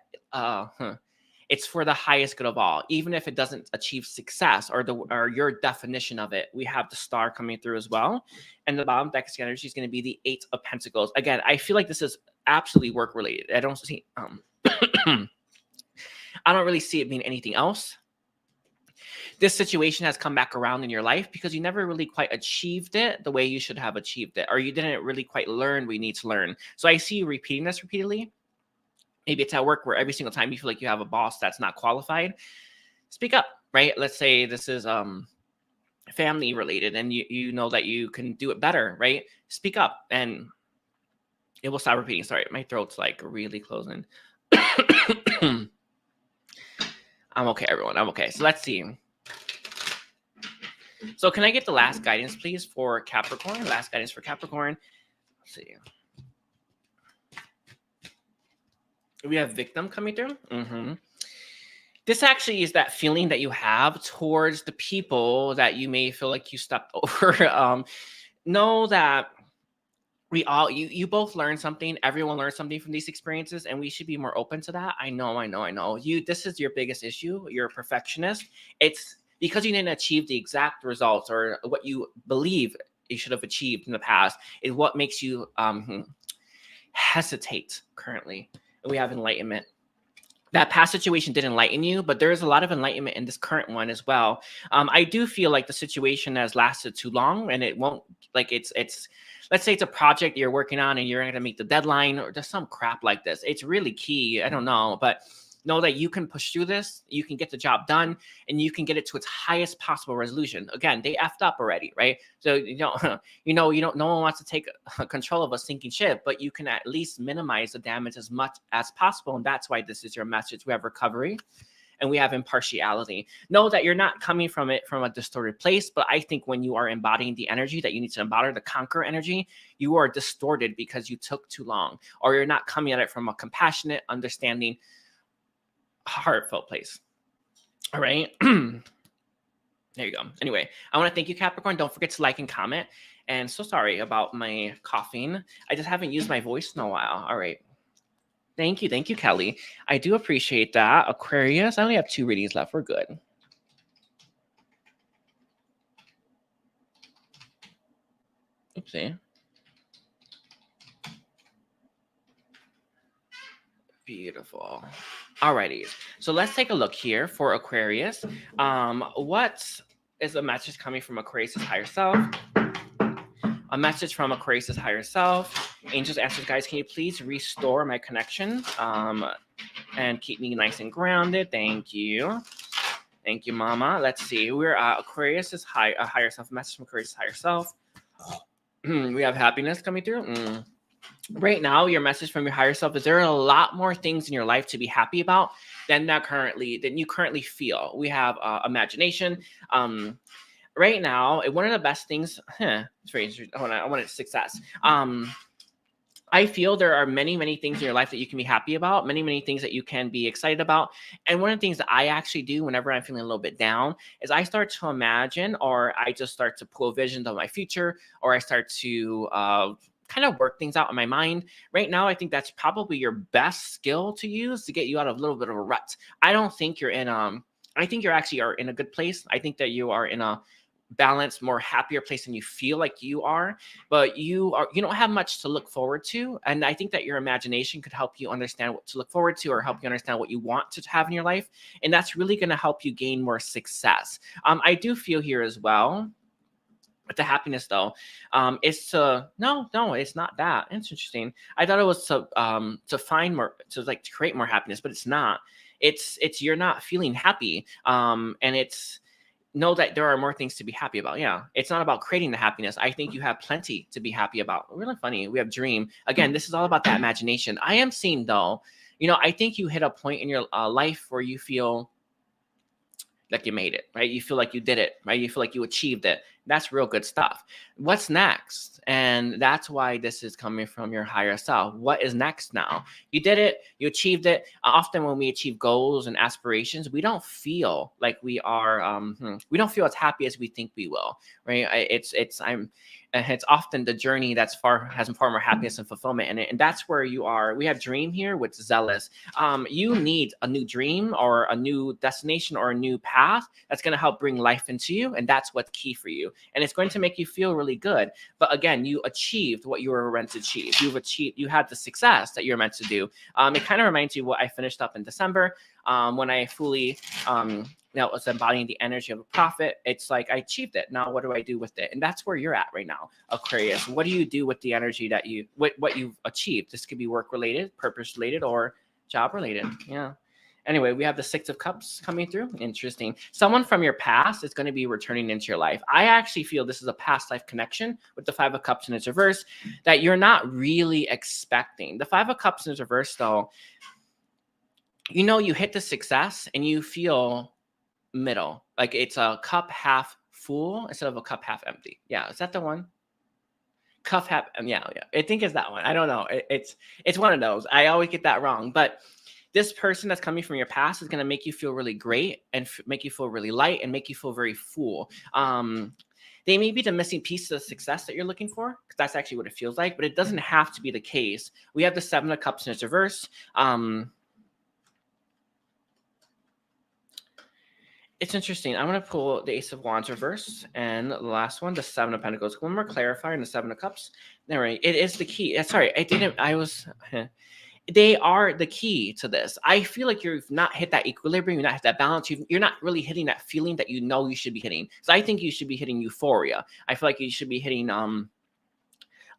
it's for the highest good of all, even if it doesn't achieve success or your definition of it. We have the Star coming through as well. And the bottom deck energy is going to be the Eight of Pentacles. Again, I feel like this is absolutely work related. I don't see, I don't really see it being anything else. This situation has come back around in your life because you never really quite achieved it the way you should have achieved it, or you didn't really quite learn what you need to learn. So I see you repeating this repeatedly. Maybe it's at work where every single time you feel like you have a boss that's not qualified. Speak up, right? Let's say this is family related and you know that you can do it better, right? Speak up and it will stop repeating. Sorry, my throat's like really closing. I'm okay, everyone. I'm okay. So let's see. So can I get the last guidance, please, for Capricorn? Last guidance for Capricorn. Let's see. We have Victim coming through. This actually is that feeling that you have towards the people that you may feel like you stepped over. Know that we all, you both learn something. Everyone learns something from these experiences, and we should be more open to that. I know. This is your biggest issue. You're a perfectionist. It's because you didn't achieve the exact results or what you believe you should have achieved in the past is what makes you hesitate currently. We have enlightenment. That past situation did enlighten you, but there is a lot of enlightenment in this current one as well. I do feel like the situation has lasted too long, and it won't, like it's let's say it's a project you're working on and you're going to meet the deadline or just some crap like this. It's really key. I don't know, but know that you can push through this, you can get the job done, and you can get it to its highest possible resolution. Again, they effed up already, right? So no one wants to take control of a sinking ship, but you can at least minimize the damage as much as possible. And that's why this is your message. We have recovery and we have impartiality. Know that you're not coming from it from a distorted place, but I think when you are embodying the energy that you need to embody, the conquer energy, you are distorted because you took too long, or you're not coming at it from a compassionate, understanding, heartfelt place. All right. There you go. Anyway, I want to thank you, Capricorn. Don't forget to like and comment. And so sorry about my coughing. I just haven't used my voice in a while. All right. Thank you, Kelly. I do appreciate that. Aquarius, I only have 2 readings left. We're good. Oopsie. Beautiful. Alrighty, so let's take a look here for Aquarius. What is a message coming from Aquarius' higher self? A message from Aquarius' higher self. Angels, answers, guys, can you please restore my connection and keep me nice and grounded? Thank you. Thank you, Mama. Let's see. We're Aquarius' higher self. A message from Aquarius' higher self. We have happiness coming through. Right now, your message from your higher self is there are a lot more things in your life to be happy about than you currently feel. We have imagination. Right now, one of the best things. It's very interesting. Hold on, I wanted success. I feel there are many, many things in your life that you can be happy about, many, many things that you can be excited about. And one of the things that I actually do whenever I'm feeling a little bit down is I start to imagine, or I just start to pull visions of my future, or I start to kind of work things out in my mind. Right now, I think that's probably your best skill to use to get you out of a little bit of a rut. I don't think you're in I think you actually are in a good place. I think that you are in a balanced, more happier place than you feel like you are, but you don't have much to look forward to. And I think that your imagination could help you understand what to look forward to, or help you understand what you want to have in your life. And that's really going to help you gain more success. I do feel here as well, but the happiness though, is to no, it's not that. It's interesting. I thought it was to find more, to like to create more happiness, but it's not. It's you're not feeling happy. And it's know that there are more things to be happy about. Yeah, it's not about creating the happiness. I think you have plenty to be happy about. Really funny. We have dream again. This is all about that imagination. I am seeing though, I think you hit a point in your life where you feel like you made it, right? You feel like you did it, right? You feel like you achieved it. That's real good stuff. What's next? And that's why this is coming from your higher self. What is next now? You did it. You achieved it. Often when we achieve goals and aspirations, we don't feel like we are, we don't feel as happy as we think we will, right? It's often the journey has far more happiness and fulfillment in it. And that's where you are. We have dream here with zealous. You need a new dream or a new destination or a new path that's going to help bring life into you. And that's what's key for you. And it's going to make you feel really good. But again, you achieved what you were meant to achieve. You had the success that you're meant to do. It kind of reminds you of what I finished up in December, when I fully, was embodying the energy of a prophet. It's like I achieved it. Now what do I do with it? And that's where you're at right now, Aquarius. What do you do with the energy that what you've achieved? This could be work related, purpose related, or job related. Yeah. Anyway, we have the 6 of Cups coming through. Interesting. Someone from your past is going to be returning into your life. I actually feel this is a past life connection with the 5 of Cups in its reverse that you're not really expecting. The 5 of Cups in its reverse, though, you hit the success and you feel middle, like it's a cup half full instead of a cup half empty. Yeah, is that the one? Cup half, yeah. I think it's that one. I don't know. It's one of those. I always get that wrong. But this person that's coming from your past is going to make you feel really great and make you feel really light and make you feel very full. They may be the missing piece of success that you're looking for, because that's actually what it feels like. But it doesn't have to be the case. We have the 7 of Cups in its reverse. It's interesting. I'm going to pull the Ace of Wands reverse, and the last one, the 7 of Pentacles. One more clarifier in the 7 of Cups. All right, it is the key. Sorry, they are the key to this. I feel like you've not hit that equilibrium, you're not hit that balance. You're not really hitting that feeling that you should be hitting. So I think you should be hitting euphoria. I feel like you should be hitting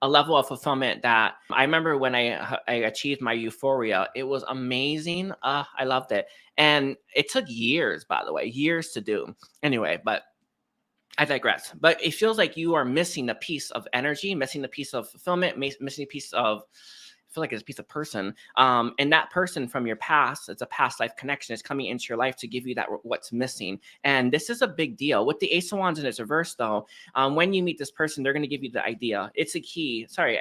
a level of fulfillment that I remember when I achieved my euphoria. It was amazing. I loved it. And it took years, by the way, years to do. Anyway, but I digress. But it feels like you are missing a piece of energy, missing a piece of fulfillment, missing a piece of, I feel like it's a piece of person. And that person from your past, it's a past life connection, is coming into your life to give you that what's missing. And this is a big deal. With the Ace of Wands in its reverse, though, when you meet this person, they're going to give you the idea. It's a key. Sorry,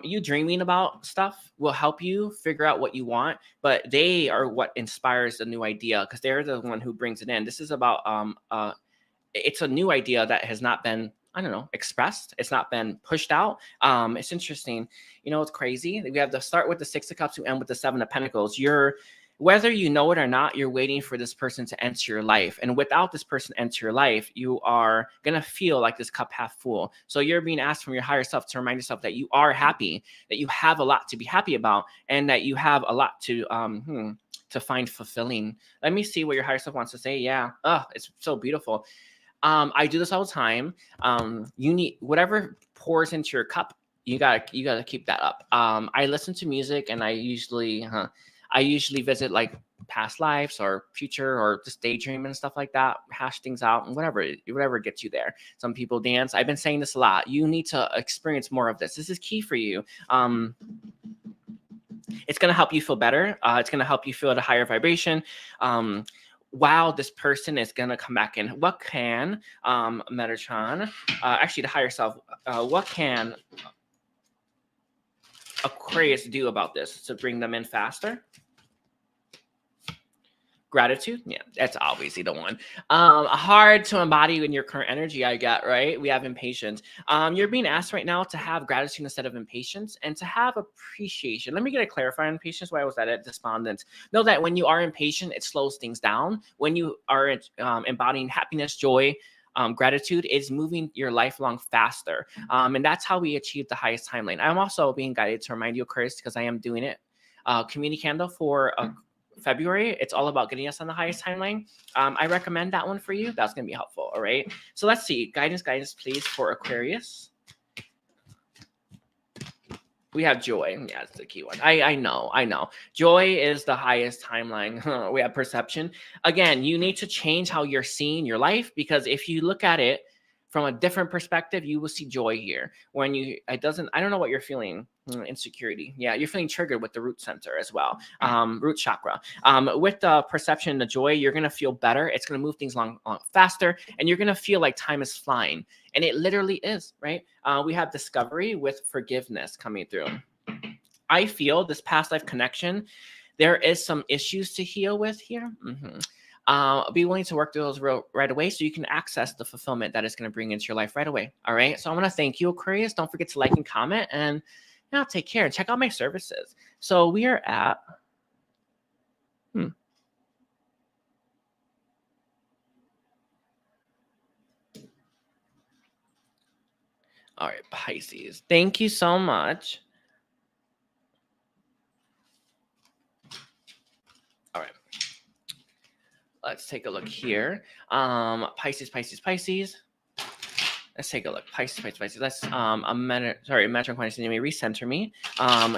you dreaming about stuff will help you figure out what you want, but they are what inspires the new idea, because they're the one who brings it in. This is about it's a new idea that has not been, I don't know, expressed. It's not been pushed out. It's interesting. It's crazy. We have to start with the 6 of Cups to end with the 7 of Pentacles. Whether you know it or not, you're waiting for this person to enter your life. And without this person enter your life, you are going to feel like this cup half full. So you're being asked from your higher self to remind yourself that you are happy, that you have a lot to be happy about, and that you have a lot to find fulfilling. Let me see what your higher self wants to say. Yeah. It's so beautiful. I do this all the time. You need whatever pours into your cup. You gotta keep that up. I listen to music, and I usually visit like past lives or future, or just daydream and stuff like that. Hash things out and whatever gets you there. Some people dance. I've been saying this a lot. You need to experience more of this. This is key for you. It's gonna help you feel better. It's gonna help you feel at a higher vibration. Wow, this person is gonna come back in. What can Metatron, actually the higher self, what can Aquarius do about this to bring them in faster? Gratitude, yeah, that's obviously the one. Hard to embody in your current energy, I get, right? We have impatience. You're being asked right now to have gratitude instead of impatience and to have appreciation. Let me get a clarifier on impatience. Why was that at despondent? Know that when you are impatient, it slows things down. When you are embodying happiness, joy, gratitude, is moving your life along faster. And that's how we achieve the highest timeline. I'm also being guided to remind you, Chris, because I am doing it. Community candle for February. It's all about getting us on the highest timeline. I recommend that one for you. That's going to be helpful. All right. So let's see. Guidance, please, for Aquarius. We have joy. Yeah, that's the key one. I know. Joy is the highest timeline. We have perception. Again, you need to change how you're seeing your life, because if you look at it from a different perspective, you will see joy here. When I don't know what you're feeling. Insecurity. Yeah, you're feeling triggered with the root center as well. Root chakra. With the perception and the joy, you're going to feel better. It's going to move things along faster, and you're going to feel like time is flying. And it literally is, right? We have discovery with forgiveness coming through. I feel this past life connection, there is some issues to heal with here. Be willing to work through those right away so you can access the fulfillment that is going to bring into your life right away. All right. So I want to thank you, Aquarius. Don't forget to like and comment, and take care and check out my services. So we are at all right, Pisces. Thank you so much. All right. Let's take a look here. Pisces. Let's take a look. Pisces. Let's Metro Quantity, may recenter me.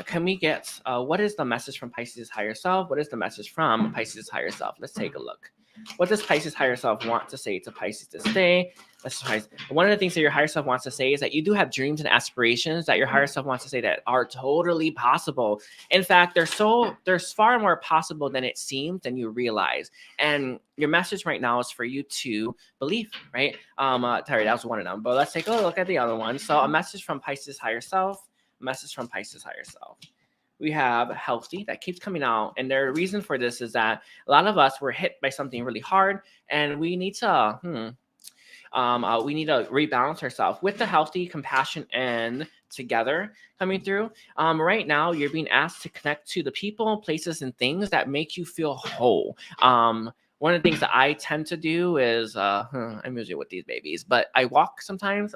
Can we get what is the message from Pisces' higher self? What is the message from Pisces' higher self? Let's take a look. What does Pisces' higher self want to say to Pisces to stay? One of the things that your higher self wants to say is that you do have dreams and aspirations that your higher self wants to say that are totally possible. In fact, there's far more possible than it seems, than you realize. And your message right now is for you to believe, right? Sorry, that was one of them. But let's take a look at the other one. So a message from Pisces' higher self. We have healthy, that keeps coming out. And the reason for this is that a lot of us were hit by something really hard, and we need to rebalance ourselves with the healthy, compassion, and together coming through. Right now, you're being asked to connect to the people, places, and things that make you feel whole. One of the things that I tend to do is I'm usually with these babies, but I walk sometimes.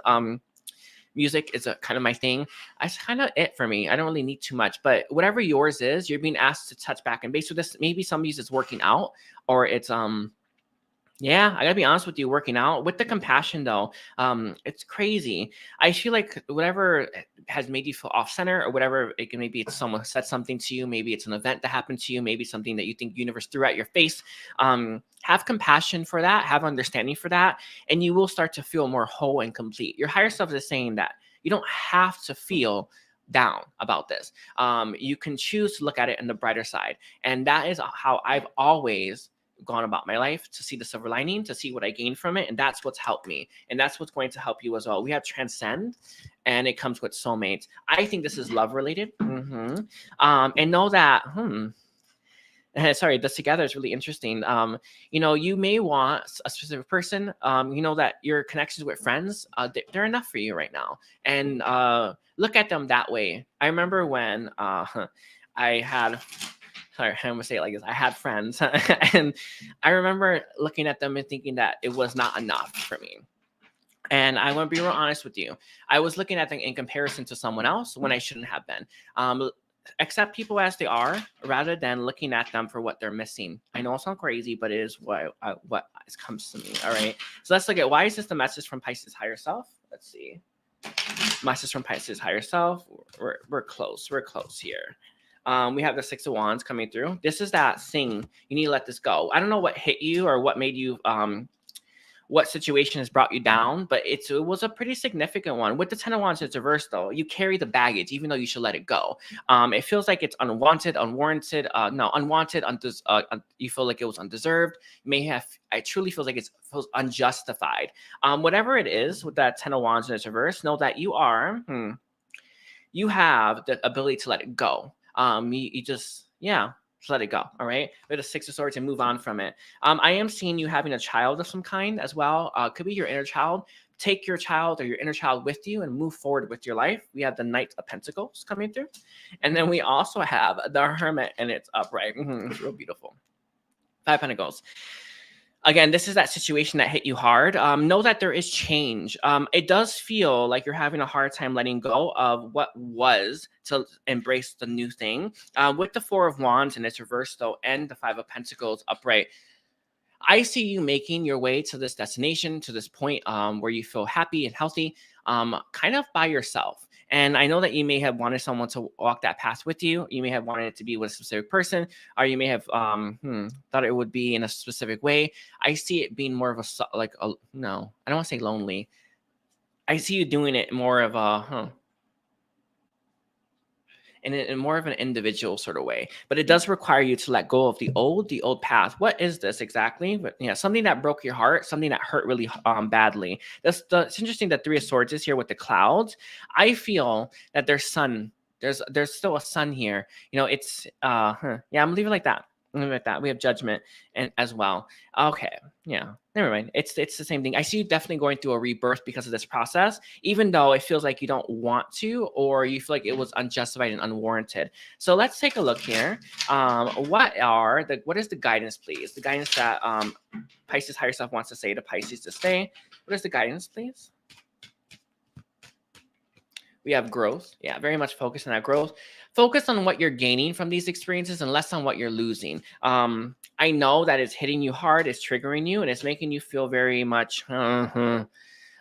Music is a kind of my thing. It's kind of it for me. I don't really need too much, but whatever yours is, you're being asked to touch back and base with this. Maybe somebody's is working out, or it's yeah, I gotta be honest with you, working out with the compassion though, it's crazy. I feel like whatever has made you feel off center, or whatever, maybe it's someone said something to you, maybe it's an event that happened to you, maybe something that you think the universe threw at your face. Have compassion for that, have understanding for that, and you will start to feel more whole and complete. Your higher self is saying that you don't have to feel down about this. You can choose to look at it in the brighter side, and that is how I've always gone about my life, to see the silver lining, to see what I gained from it. And that's what's helped me. And that's what's going to help you as well. We have transcend, and it comes with soulmates. I think this is love related. And know that, sorry, this together is really interesting. You may want a specific person, that your connections with friends, they're enough for you right now. And look at them that way. I remember when I'm gonna say it like this. I had friends and I remember looking at them and thinking that it was not enough for me. And I want to be real honest with you. I was looking at them in comparison to someone else when I shouldn't have been. Accept people as they are rather than looking at them for what they're missing. I know it sounds crazy, but it is what comes to me. All right. So let's look at, why is this the message from Pisces higher self? Let's see. Message from Pisces higher self. We're close. We're close here. We have the Six of Wands coming through. This is that thing. You need to let this go. I don't know what hit you or what made you, what situation has brought you down, but it was a pretty significant one. With the Ten of Wands, it's reversed though. You carry the baggage, even though you should let it go. It feels like it's unwanted, unwarranted. Unwanted. You feel like it was undeserved. I truly feels like it feels unjustified. Whatever it is with that Ten of Wands and it's reversed, know that you have the ability to let it go. You just, yeah. Just let it go. All right. With the Six of Swords and move on from it. I am seeing you having a child of some kind as well. Could be your inner child. Take your child or your inner child with you and move forward with your life. We have the Knight of Pentacles coming through. And then we also have the Hermit, and it's upright. It's real beautiful. 5 of Pentacles. Again, this is that situation that hit you hard. Know that there is change. It does feel like you're having a hard time letting go of what was to embrace the new thing. With the Four of Wands and its reverse though, and the 5 of Pentacles upright, I see you making your way to this destination, to this point where you feel happy and healthy, kind of by yourself. And I know that you may have wanted someone to walk that path with you. You may have wanted it to be with a specific person, or you may have thought it would be in a specific way. I see it being more of a, no, I don't want to say lonely. I see you doing it more of a, in more of an individual sort of way, but it does require you to let go of the old path. What is this exactly? But yeah, something that broke your heart, something that hurt really badly. It's interesting that 3 of Swords is here with the clouds. I feel that there's sun. There's still a sun here. You know, it's yeah, I'm gonna leave it like that. Like that. We have Judgment and as well. Okay, yeah, never mind. It's the same thing. I see you definitely going through a rebirth because of this process, even though it feels like you don't want to, or you feel like it was unjustified and unwarranted. So let's take a look here. What is the guidance, please? The guidance that Pisces higher self wants to say to Pisces to stay. What is the guidance, please? We have growth. Yeah, very much focused on that growth. Focus on what you're gaining from these experiences and less on what you're losing. I know that it's hitting you hard, it's triggering you, and it's making you feel very much, why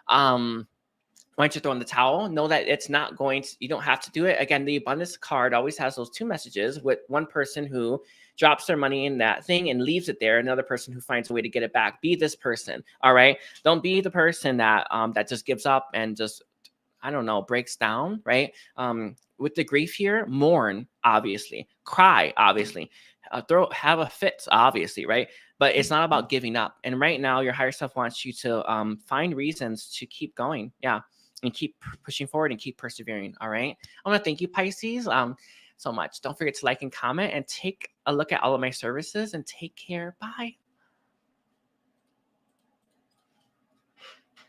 don't you throw in the towel? Know that it's not going to, you don't have to do it. Again, the abundance card always has those 2 messages, with one person who drops their money in that thing and leaves it there, another person who finds a way to get it back. Be this person, all right? Don't be the person that that just gives up and just, I don't know, breaks down, right? With the grief here, mourn, obviously, cry, obviously, have a fit, obviously, right? But it's not about giving up. And right now, your higher self wants you to find reasons to keep going, yeah, and keep pushing forward and keep persevering. All right. I want to thank you, Pisces, so much. Don't forget to like and comment and take a look at all of my services, and take care. Bye.